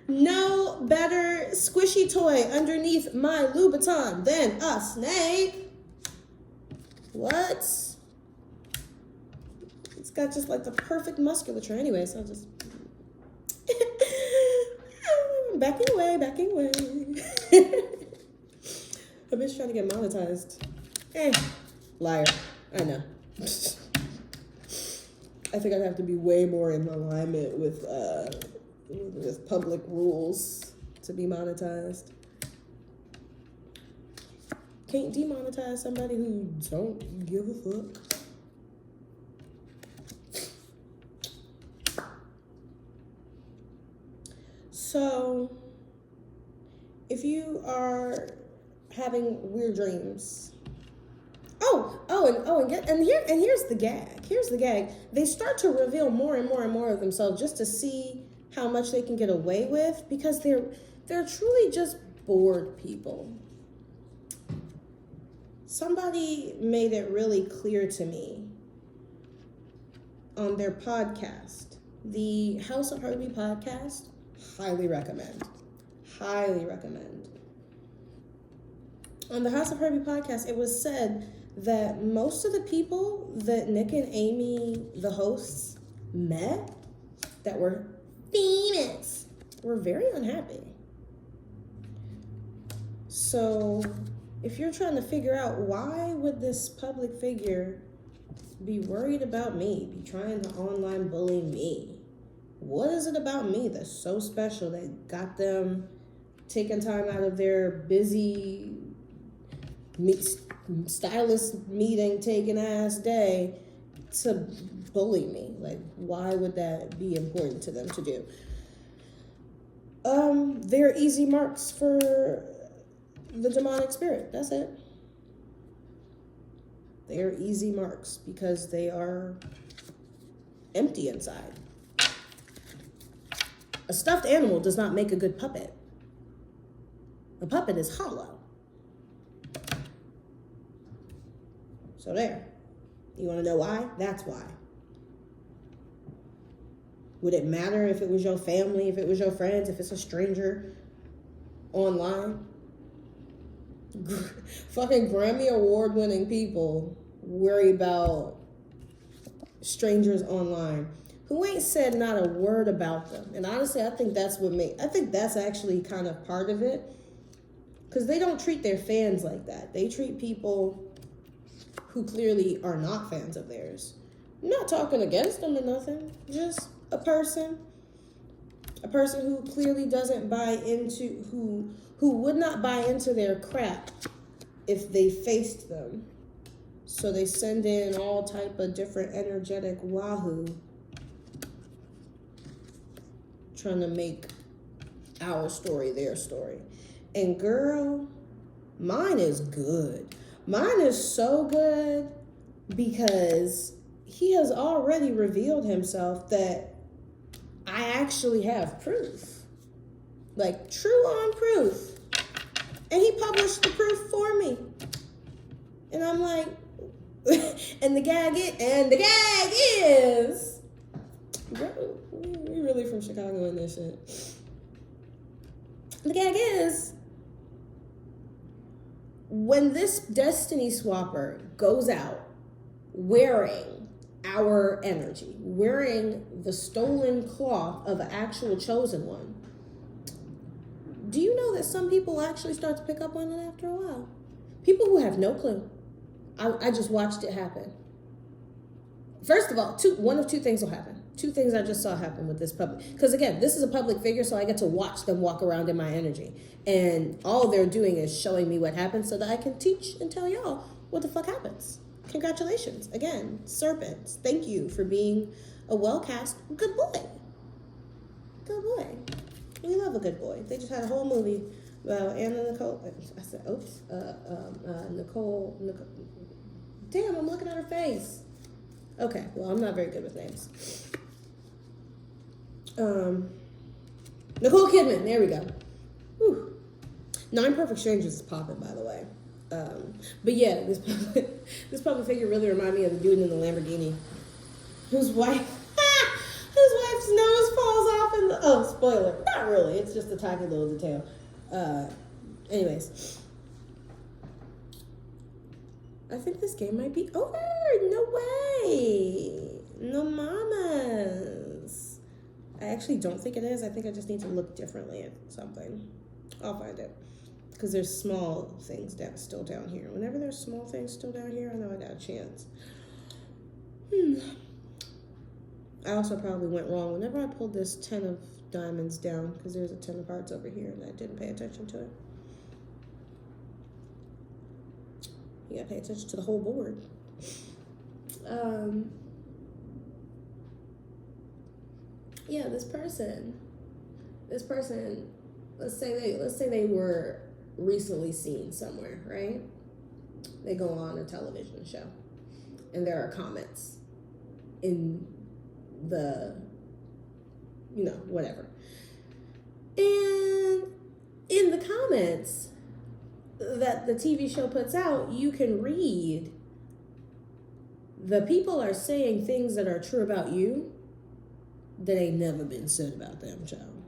[SPEAKER 1] No better squishy toy underneath my Louboutin than a snake. What? It's got just like the perfect musculature anyway, so I'll just... backing away. A bitch trying to get monetized. Liar. I know. I think I'd have to be way more in alignment with public rules to be monetized. Can't demonetize somebody who don't give a fuck. So, if you are having weird dreams, and here's the gag. They start to reveal more and more of themselves just to see how much they can get away with, because they're truly just bored people. Somebody made it really clear to me on their podcast, the House of Herbie podcast. Highly recommend. On the House of Herbie podcast, it was said that most of the people that Nick and Amy, the hosts, met that were famous were very unhappy. So if you're trying to figure out why would this public figure be worried about me, be trying to online bully me, what is it about me that's so special that got them taking time out of their busy stylist meeting taking ass day to bully me? Like, why would that be important to them to do? They're easy marks for the demonic spirit. That's it. They are easy marks because they are empty inside. A stuffed animal does not make a good puppet. A puppet is hollow. So there. You want to know why? That's why. Would it matter if it was your family, if it was your friends, if it's a stranger online? Fucking Grammy Award winning people worry about strangers online who ain't said not a word about them. And honestly, I think that's actually kind of part of it. Because they don't treat their fans like that. They treat people who clearly are not fans of theirs. I'm not talking against them or nothing. Just a person who clearly doesn't buy into, who would not buy into their crap if they faced them. So they send in all type of different energetic wahoo trying to make our story their story. And girl, mine is good. Mine is so good because he has already revealed himself that I actually have proof. Like, true on proof. And he published the proof for me. And I'm like, and the gag is, bro, we really from Chicago in this shit. The gag is, when this Destiny Swapper goes out wearing our energy, wearing the stolen cloth of an actual chosen one, do you know that some people actually start to pick up on it after a while? People who have no clue. I just watched it happen. First of all, one of two things will happen. Two things I just saw happen with this public. Because again, this is a public figure, so I get to watch them walk around in my energy. And all they're doing is showing me what happens so that I can teach and tell y'all what the fuck happens. Congratulations. Again, serpents, thank you for being a well-cast good boy. Good boy. We love a good boy. They just had a whole movie about Anna Nicole. I said, oops. Nicole. Damn, I'm looking at her face. Okay, well, I'm not very good with names. Nicole Kidman, there we go. Whew. 9 Perfect Strangers is popping, by the way. But yeah, this public figure really reminded me of the dude in the Lamborghini whose wife's nose falls off in the, oh, spoiler. Not really, it's just a tiny little detail. Anyways. I think this game might be over. No way. No mamas. I actually don't think it is. I think I just need to look differently at something. I'll find it. Because there's small things still down here. Whenever there's small things still down here, I know I got a chance. I also probably went wrong. Whenever I pulled this 10 of diamonds down, because there's a 10 of hearts over here, and I didn't pay attention to it. You gotta pay attention to the whole board. Yeah, this person, let's say they were recently seen somewhere, right? They go on a television show, and there are comments in the, whatever. And in the comments that the TV show puts out, you can read the people are saying things that are true about you that ain't never been said about them, child.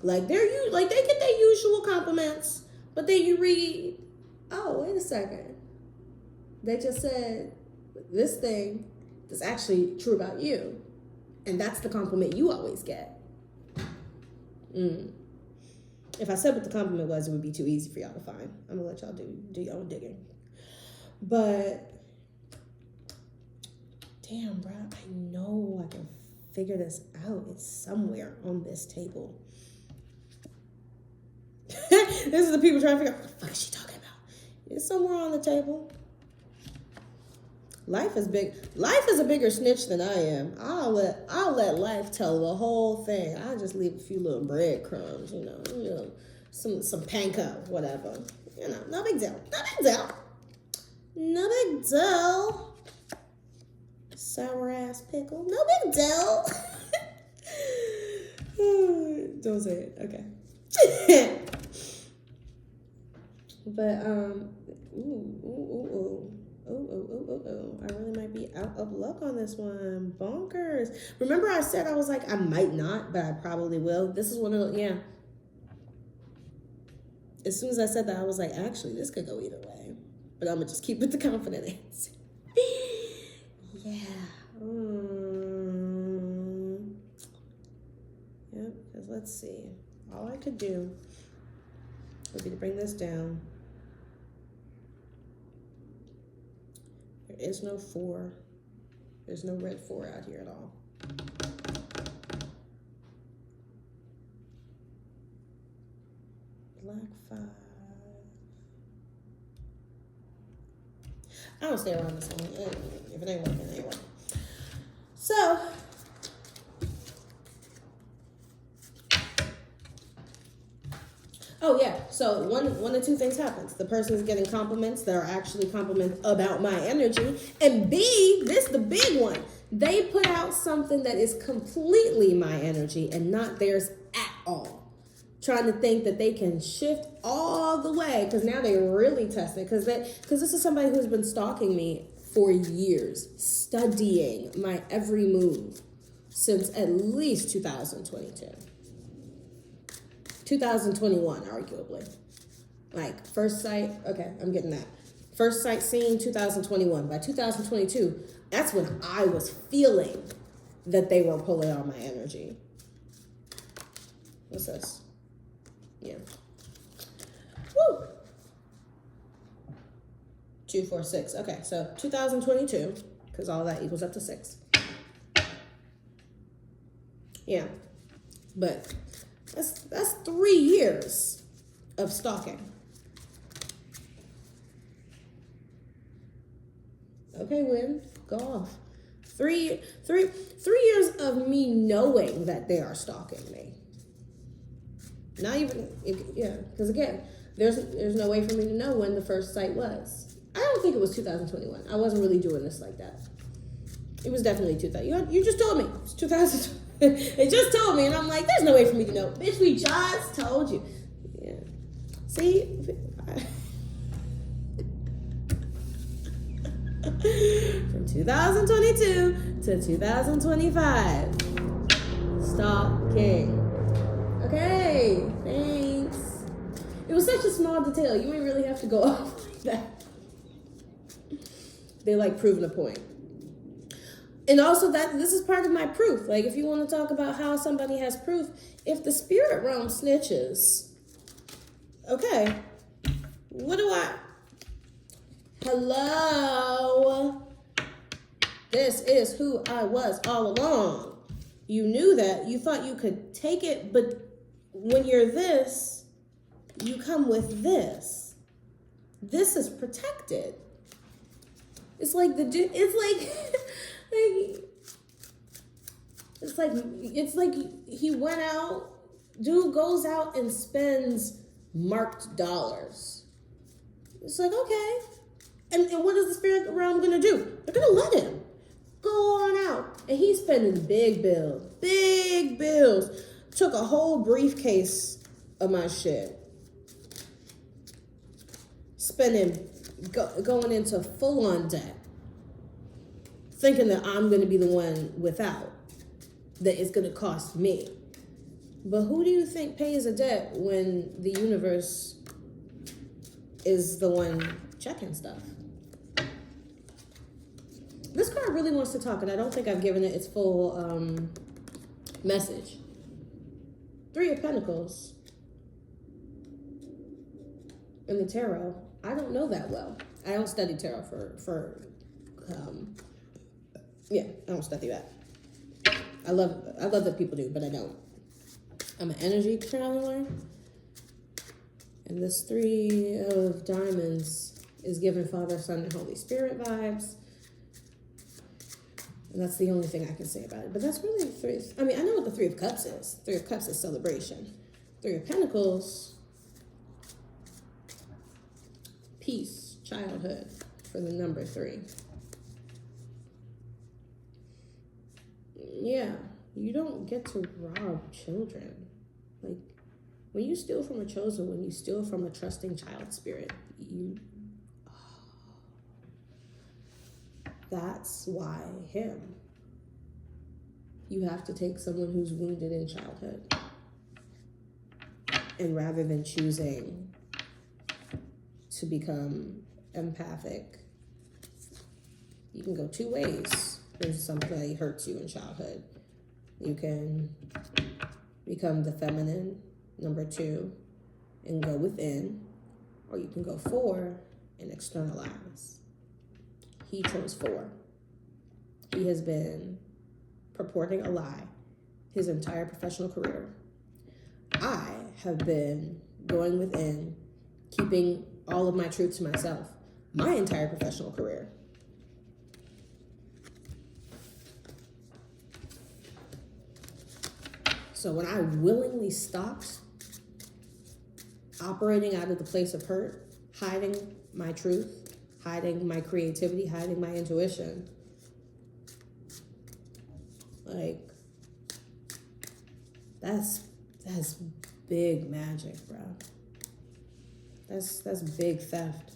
[SPEAKER 1] Like they get their usual compliments, but then you read, oh, wait a second. They just said this thing that's actually true about you. And that's the compliment you always get. If I said what the compliment was, it would be too easy for y'all to find. I'm gonna let y'all do your own digging. But damn, bro, I know I can figure this out. It's somewhere on this table. This is the people trying to figure out what the fuck is she talking about. It's somewhere on the table. Life is big. Life is a bigger snitch than I am. I'll let life tell the whole thing. I'll just leave a few little breadcrumbs, some panko, whatever. You know, no big deal. No big deal. No big deal. Sour ass pickle. No big deal. Don't say it. Okay. But I really might be out of luck on this one. Bonkers. Remember I said I was like, I might not, but I probably will. This is one of the, yeah. As soon as I said that, I was like, actually, this could go either way. But I'm going to just keep with the confident answer. Yeah. Yep, because let's see. All I could do would be to bring this down. There is no 4. There's no red 4 out here at all. Black 5. I don't stay around this one. If it ain't working, it ain't working. So, oh yeah, so one of two things happens. The person is getting compliments that are actually compliments about my energy. And B, this the big one. They put out something that is completely my energy and not theirs at all. Trying to think that they can shift all the way, because now they really test it. Because this is somebody who's been stalking me for years, studying my every move since at least 2022. 2021, arguably. Like, first sight, okay, I'm getting that. First sight seen, 2021. By 2022, that's when I was feeling that they were pulling on my energy. What's this? Yeah. Woo! 2, 4, 6. Okay, so 2022, because all that equals up to 6. Yeah. But that's 3 years of stalking. Okay, Win, go off. 3 years of me knowing that they are stalking me. Not even, yeah, because again, there's no way for me to know when the first sight was. I don't think it was 2021. I wasn't really doing this like that. It was definitely 2000. You just told me. It's 2000. They just told me, and I'm like, there's no way for me to know. Bitch, we just told you. Yeah. See? From 2022 to 2025. Stalking. Okay, thanks. It was such a small detail. You ain't really have to go off like that. They like proving a point. And also this is part of my proof. Like, if you want to talk about how somebody has proof, if the spirit realm snitches, okay, what do I? Hello? This is who I was all along. You knew that. You thought you could take it, but when you're this, you come with this. This is protected. It's like it's like he went out, dude goes out and spends marked dollars. It's like, okay. And what is the spirit realm gonna do? They're gonna let him go on out. And he's spending big bills. Took a whole briefcase of my shit. Spending, going into full-on debt. Thinking that I'm going to be the one without. That it's going to cost me. But who do you think pays a debt when the universe is the one checking stuff? This card really wants to talk, and I don't think I've given it its full message. 3 of Pentacles in the tarot. I don't know that well. I don't study tarot I don't study that. I love that people do, but I don't. I'm an energy traveler. And this 3 of Diamonds is giving Father, Son, and Holy Spirit vibes. And that's the only thing I can say about it. But that's really the 3. I mean, I know what the 3 of Cups is. 3 of Cups is celebration. 3 of Pentacles peace, childhood for the number 3. Yeah, you don't get to rob children. Like, when you steal from a chosen, when you steal from a trusting child spirit, that's why him. You have to take someone who's wounded in childhood. And rather than choosing to become empathic, you can go 2 ways when somebody hurts you in childhood. You can become the feminine, number 2, and go within, or you can go 4 and externalize. He chose 4. He has been purporting a lie his entire professional career. I have been going within, keeping all of my truth to myself my entire professional career. So when I willingly stopped operating out of the place of hurt, hiding my truth, hiding my creativity, hiding my intuition, like, that's big magic, bro. That's big theft.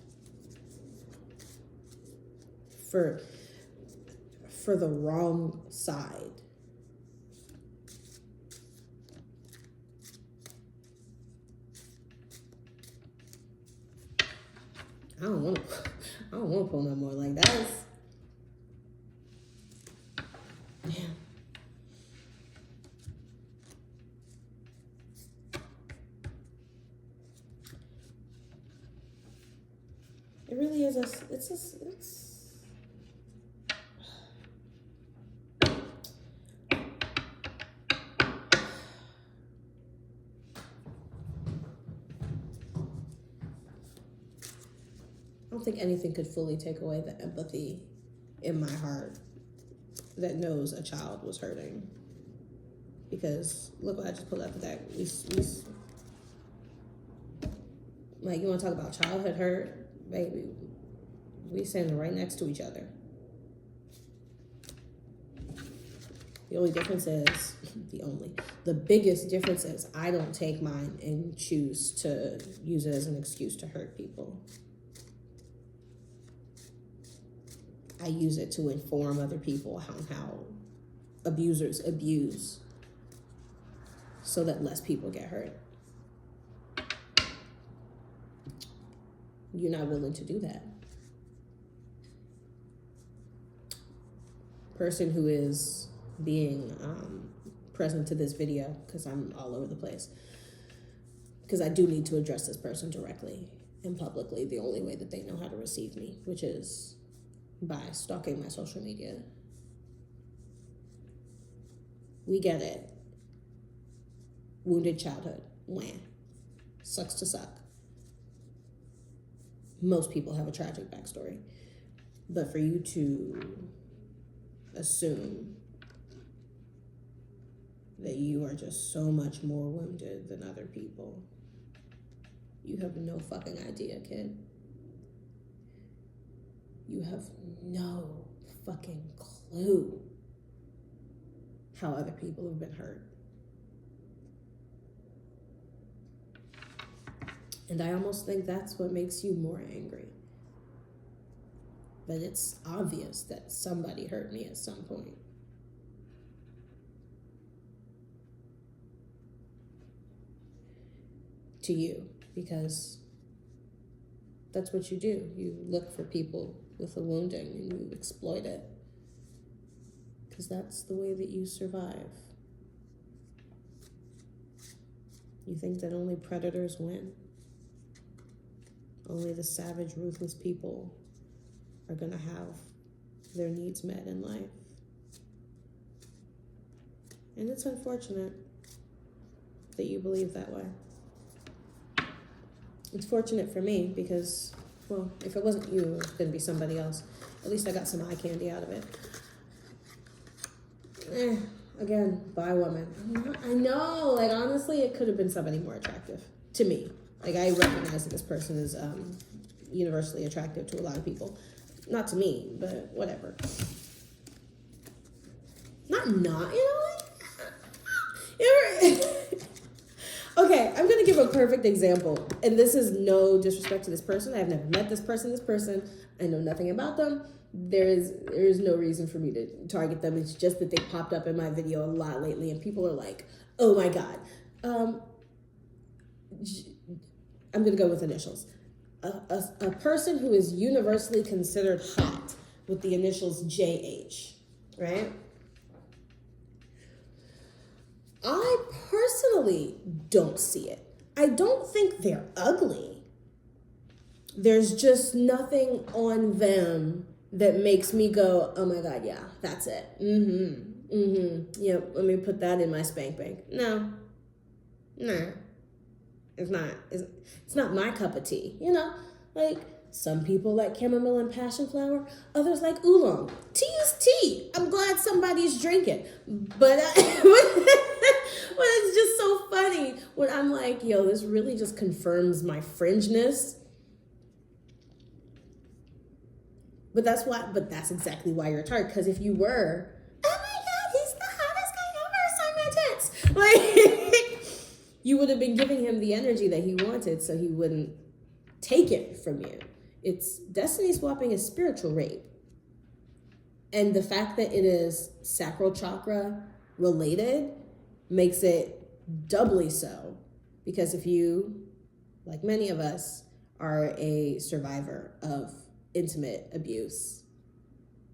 [SPEAKER 1] For the wrong side. I don't want to pull no more like that. Yeah. It really is it's I don't think anything could fully take away the empathy in my heart that knows a child was hurting. Because look what I just pulled out the deck. Like, you want to talk about childhood hurt? Baby, we standing right next to each other. The biggest difference is I don't take mine and choose to use it as an excuse to hurt people. I use it to inform other people how abusers abuse so that less people get hurt. You're not willing to do that. Person who is being present to this video, because I'm all over the place, because I do need to address this person directly and publicly the only way that they know how to receive me, which is by stalking my social media. We get it. Wounded childhood. Wham. Sucks to suck. Most people have a tragic backstory. But for you to assume that you are just so much more wounded than other people, you have no fucking idea, kid. You have no fucking clue how other people have been hurt. And I almost think that's what makes you more angry. But it's obvious that somebody hurt me at some point. To you, because that's what you do. You look for people with a wounding and you exploit it. Because that's the way that you survive. You think that only predators win? Only the savage, ruthless people are going to have their needs met in life. And it's unfortunate that you believe that way. It's fortunate for me because, well, if it wasn't you, it was going to be somebody else. At least I got some eye candy out of it. Again, bi woman. I know, like, honestly, it could have been somebody more attractive to me. Like, I recognize that this person is universally attractive to a lot of people. Not to me, but whatever. Not, you know what? Okay, I'm going to give a perfect example. And this is no disrespect to this person. I've never met this person. I know nothing about them. There is no reason for me to target them. It's just that they popped up in my video a lot lately, and people are like, oh my God. I'm going to go with initials. A person who is universally considered hot with the initials JH, right? I personally don't see it. I don't think they're ugly. There's just nothing on them that makes me go, oh my God, yeah, that's it. Yep, let me put that in my spank bank. No. It's not. It's not my cup of tea. You know, like some people like chamomile and passion flower. Others like oolong. Tea is tea. I'm glad somebody's drinking. But but it's just so funny when I'm like, yo, this really just confirms my fringeness. But that's exactly why you're a tart. Because if you were, oh my God, he's the hottest guy ever, sign my tits. Like, you would have been giving him the energy that he wanted so he wouldn't take it from you. It's destiny swapping is spiritual rape. And the fact that it is sacral chakra related makes it doubly so. Because if you, like many of us, are a survivor of intimate abuse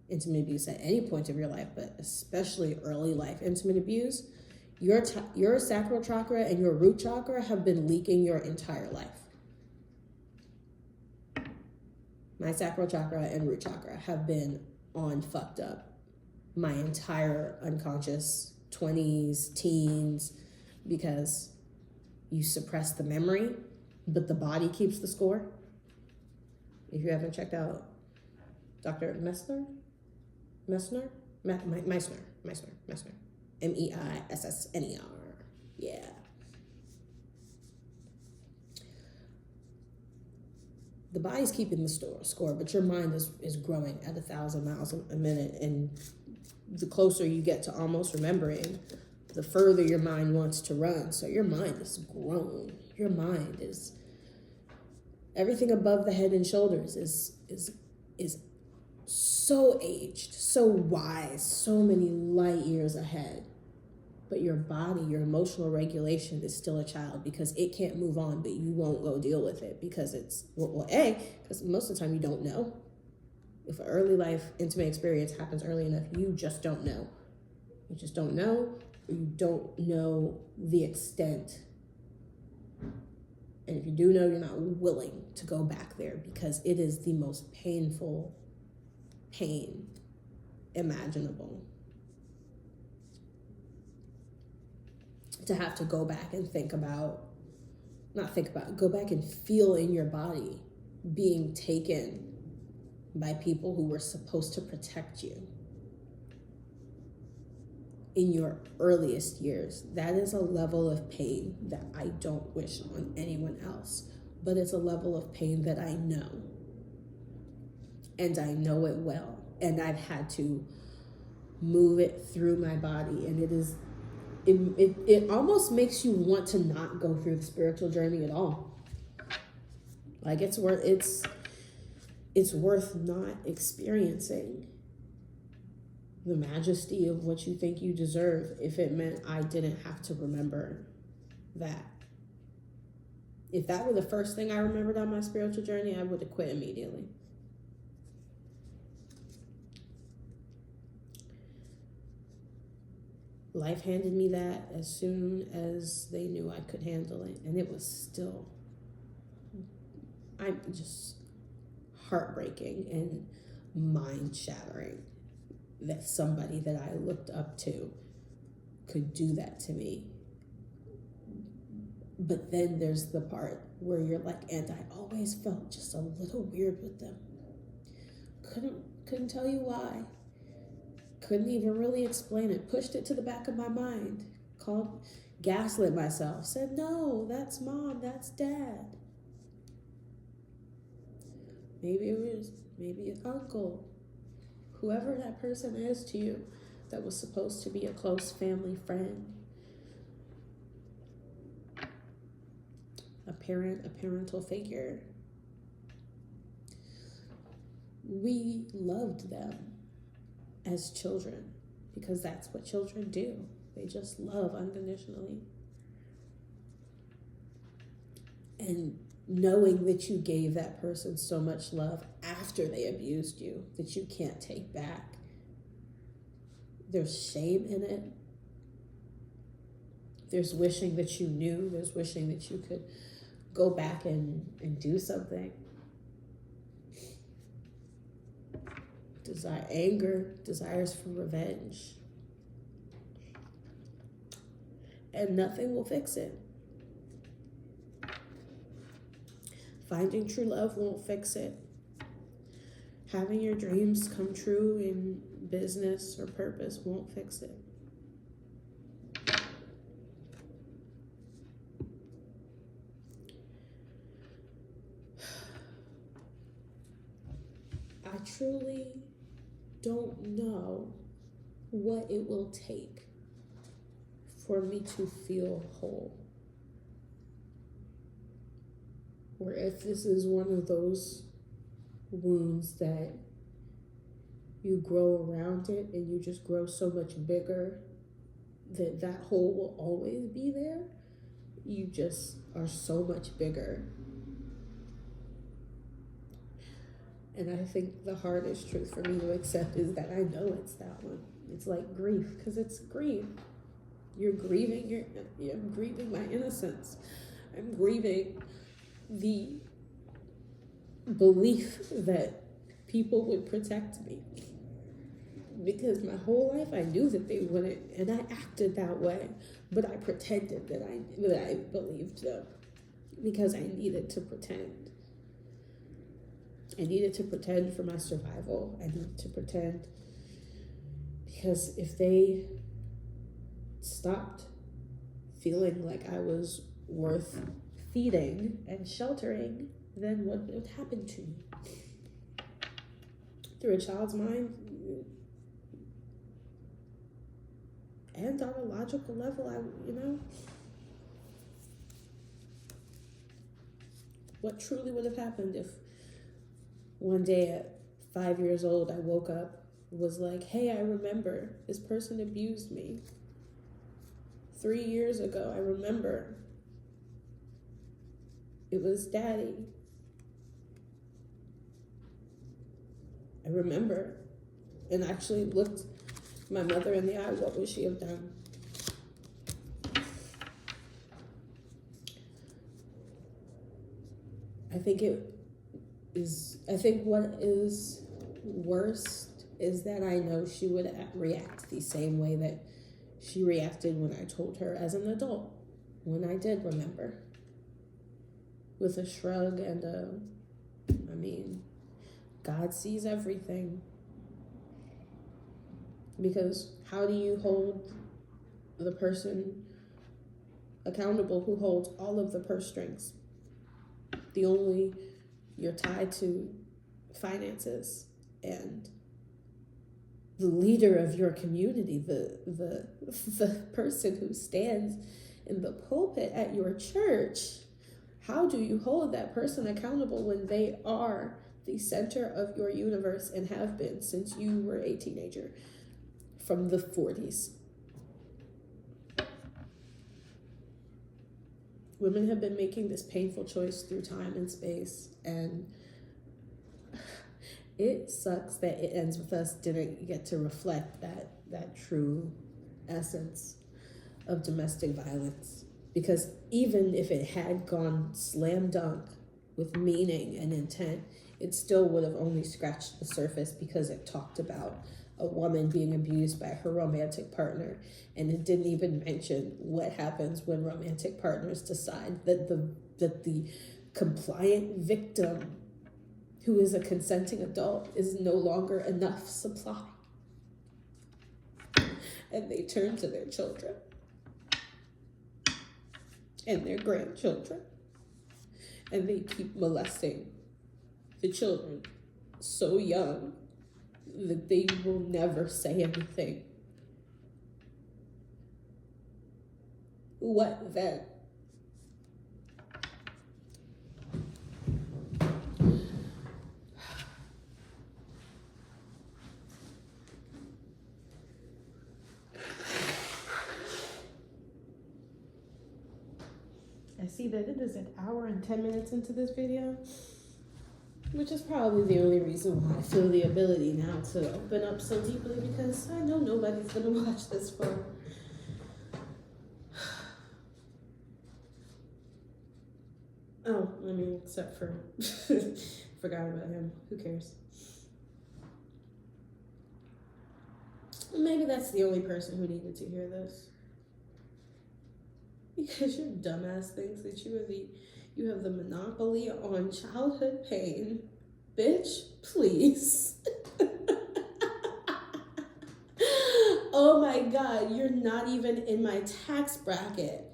[SPEAKER 1] at any point of your life, but especially early life intimate abuse, your sacral chakra and your root chakra have been leaking your entire life. My sacral chakra and root chakra have been on fucked up my entire unconscious 20s, teens, because you suppress the memory, but the body keeps the score. If you haven't checked out Dr. Meissner, Meissner, Meissner. Yeah. The body's keeping the score, but your mind is growing at 1,000 miles a minute. And the closer you get to almost remembering, the further your mind wants to run. So your mind is grown. Your mind is, everything above the head and shoulders is so aged, so wise, so many light years ahead. But your body, your emotional regulation is still a child because it can't move on, but you won't go deal with it because because most of the time you don't know. If an early life intimate experience happens early enough, you just don't know. You just don't know, or you don't know the extent. And if you do know, you're not willing to go back there because it is the most painful pain imaginable. To have to go back and go back and feel in your body being taken by people who were supposed to protect you in your earliest years. That is a level of pain that I don't wish on anyone else, but it's a level of pain that I know, and I know it well, and I've had to move it through my body, and it almost makes you want to not go through the spiritual journey at all. Like it's worth not experiencing the majesty of what you think you deserve if it meant I didn't have to remember that. If that were the first thing I remembered on my spiritual journey, I would have quit immediately. Life handed me that as soon as they knew I could handle it. And it was still, I'm just heartbreaking and mind-shattering that somebody that I looked up to could do that to me. But then there's the part where you're like, and I always felt just a little weird with them. Couldn't tell you why. Couldn't even really explain it. Pushed it to the back of my mind. Gaslit myself. Said, no, that's mom, that's dad. maybe an uncle, whoever that person is to you that was supposed to be a close family friend, a parent, a parental figure. We loved them as children because that's what children do. They just love unconditionally. And knowing that you gave that person so much love after they abused you that you can't take back, there's shame in it. There's wishing that you knew. There's wishing that you could go back and do something. Anger, desires for revenge. And nothing will fix it. Finding true love won't fix it. Having your dreams come true in business or purpose won't fix it. I truly don't know what it will take for me to feel whole. Or if this is one of those wounds that you grow around it and you just grow so much bigger that hole will always be there. You just are so much bigger. And I think the hardest truth for me to accept is that I know it's that one. It's like grief, because it's grief. You're grieving, I'm grieving my innocence. I'm grieving the belief that people would protect me. Because my whole life I knew that they wouldn't, and I acted that way, but I pretended that I believed them because I needed to pretend. I needed to pretend for my survival. I needed to pretend because if they stopped feeling like I was worth feeding and sheltering, then what would happen to me? Through a child's mind and on a logical level, what truly would have happened if one day at 5 years old, I woke up, was like, hey, I remember this person abused me 3 years ago. I remember it was daddy. I remember, and actually looked my mother in the eye. What would she have done? I think what is worst is that I know she would react the same way that she reacted when I told her as an adult, when I did remember. With a shrug and God sees everything. Because how do you hold the person accountable who holds all of the purse strings? You're tied to finances and the leader of your community, the person who stands in the pulpit at your church. How do you hold that person accountable when they are the center of your universe and have been since you were a teenager from the 40s? Women have been making this painful choice through time and space, and it sucks that it ends with us didn't get to reflect that true essence of domestic violence. Because even if it had gone slam dunk with meaning and intent, it still would have only scratched the surface because it talked about a woman being abused by her romantic partner, and it didn't even mention what happens when romantic partners decide that the compliant victim, who is a consenting adult, is no longer enough supply, and they turn to their children and their grandchildren, and they keep molesting the children so young that they will never say anything. What then? I see that it is an hour and 10 minutes into this video, which is probably the only reason why I feel the ability now to open up so deeply, because I know nobody's gonna watch this for. Oh, I mean, except for, forgot about him. Who cares? Maybe that's the only person who needed to hear this. Because your dumbass thinks that you have the monopoly on childhood pain. Bitch, please. Oh my God, you're not even in my tax bracket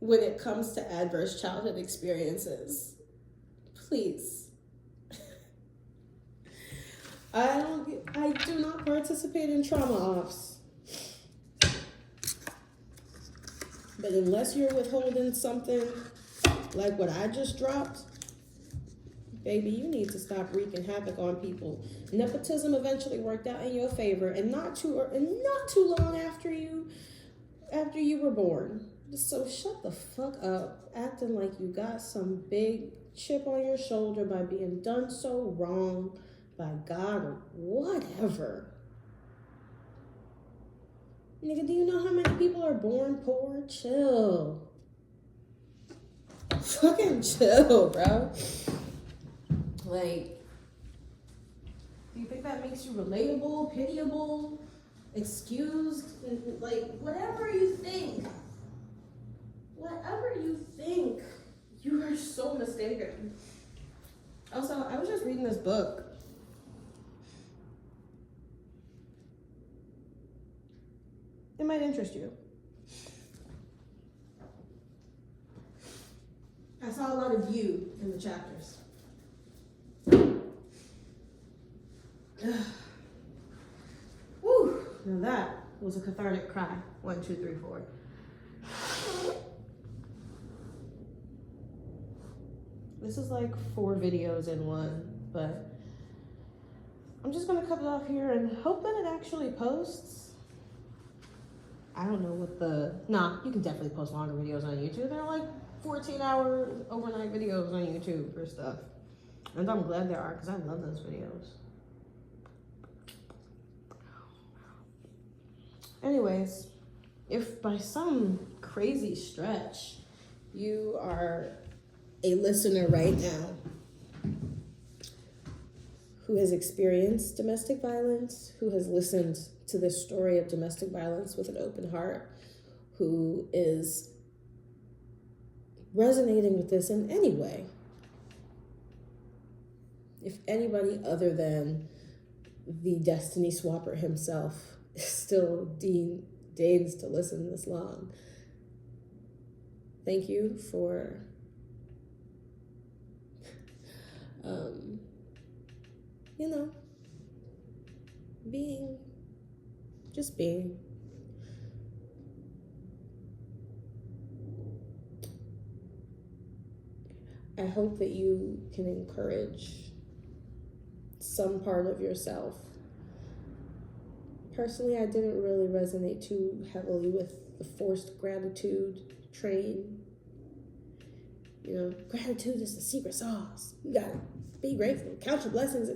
[SPEAKER 1] when it comes to adverse childhood experiences. Please. I do not participate in trauma offs. But unless you're withholding something like what I just dropped, baby, you need to stop wreaking havoc on people. Nepotism eventually worked out in your favor, and not too long after you were born. So shut the fuck up, acting like you got some big chip on your shoulder by being done so wrong by God or whatever. Nigga, do you know how many people are born poor? Chill. Fucking chill, bro. Like, do you think that makes you relatable, pitiable, excused? Like, whatever you think, you are so mistaken. Also, I was just reading this book. It might interest you. I saw a lot of you in the chapters. Woo! Now that was a cathartic cry. 1, 2, 3, 4. This is like 4 videos in one, but I'm just gonna cut it off here and hope that it actually posts. I don't know what you can definitely post longer videos on YouTube. There are like 14-hour overnight videos on YouTube for stuff. And I'm glad there are, because I love those videos. Anyways, if by some crazy stretch you are a listener right now who has experienced domestic violence, who has listened to this story of domestic violence with an open heart, who is resonating with this in any way, if anybody other than the destiny swapper himself still deigns to listen this long, thank you for being. I hope that you can encourage some part of yourself. Personally, I didn't really resonate too heavily with the forced gratitude train. Gratitude is the secret sauce. You gotta be grateful, count your blessings.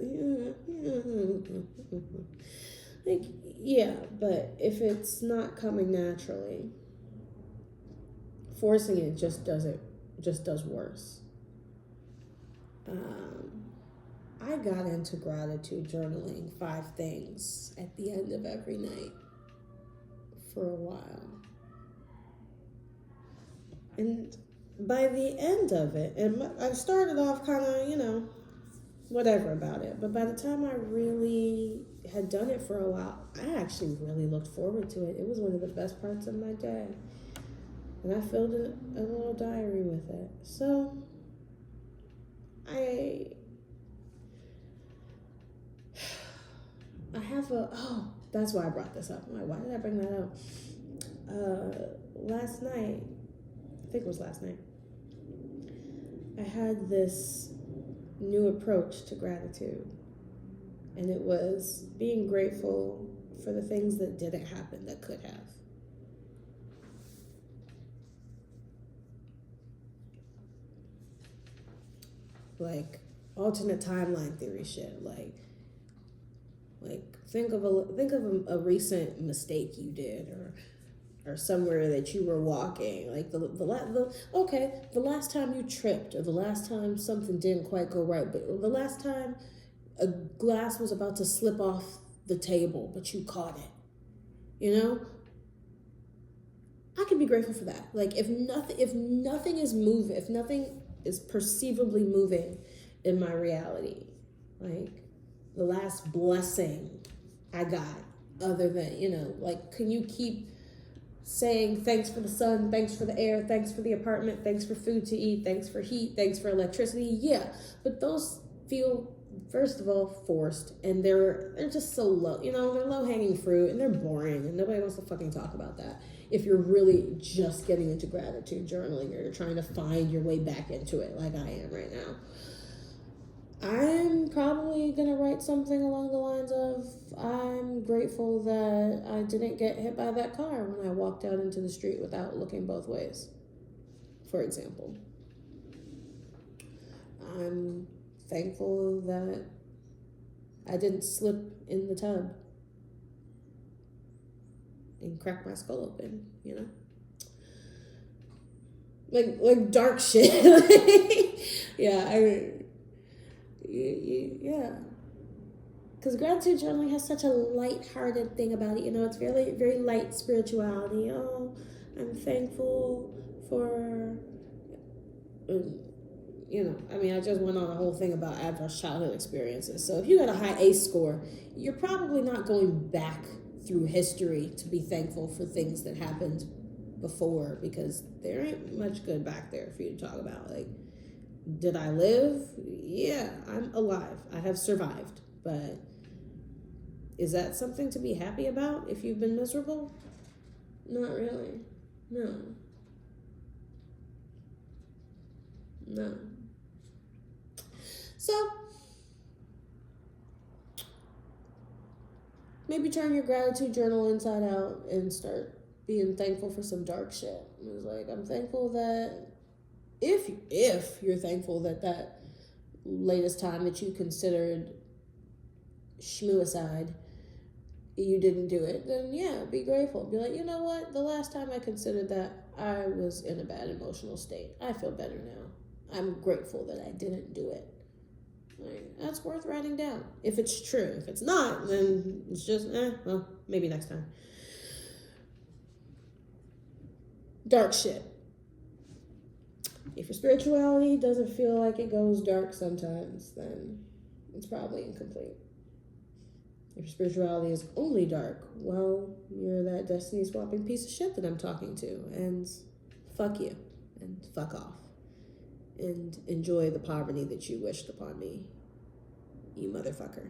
[SPEAKER 1] Like, yeah, but if it's not coming naturally, forcing it just does worse. I got into gratitude journaling 5 things at the end of every night for a while. And by the end of it, and I started off kind of, whatever about it. But by the time I really had done it for a while, I actually really looked forward to it. It was one of the best parts of my day. And I filled a little diary with it. So I that's why I brought this up. I'm like, why did I bring that up? Last night, I think it was last night, I had this new approach to gratitude. And it was being grateful for the things that didn't happen that could have. Like alternate timeline theory shit. Like think of a recent mistake you did, or somewhere that you were walking. Like the last time you tripped, or the last time something didn't quite go right, but the last time a glass was about to slip off the table, but you caught it. You know? I can be grateful for that. Like if nothing is moving, if nothing is perceivably moving in my reality, like the last blessing I got, other than, like, can you keep saying thanks for the sun, thanks for the air, thanks for the apartment, thanks for food to eat, thanks for heat, thanks for electricity? Yeah, but those feel, first of all, forced, and they're just so low. They're low-hanging fruit, and they're boring, and nobody wants to fucking talk about that. If you're really just getting into gratitude journaling, or you're trying to find your way back into it, like I am right now, I'm probably gonna write something along the lines of, I'm grateful that I didn't get hit by that car when I walked out into the street without looking both ways, for example. I'm thankful that I didn't slip in the tub and crack my skull open, like dark shit. Yeah, because gratitude journaling has such a light-hearted thing about it. It's very, very light spirituality. Oh, I'm thankful for, I just went on a whole thing about adverse childhood experiences. So if you got a high ACE score, you're probably not going back through history to be thankful for things that happened before, because there ain't much good back there for you to talk about. Like, did I live? Yeah, I'm alive. I have survived. But is that something to be happy about if you've been miserable? Not really. No. So, maybe turn your gratitude journal inside out and start being thankful for some dark shit. It's like, I'm thankful that if you're thankful that latest time that you considered schmuicide, you didn't do it, then yeah, be grateful. Be like, you know what? The last time I considered that, I was in a bad emotional state. I feel better now. I'm grateful that I didn't do it. Like, that's worth writing down. If it's true. If it's not, then it's just, well, maybe next time. Dark shit. If your spirituality doesn't feel like it goes dark sometimes, then it's probably incomplete. If your spirituality is only dark, well, you're that destiny-swapping piece of shit that I'm talking to. And fuck you. And fuck off. And enjoy the poverty that you wished upon me, you motherfucker.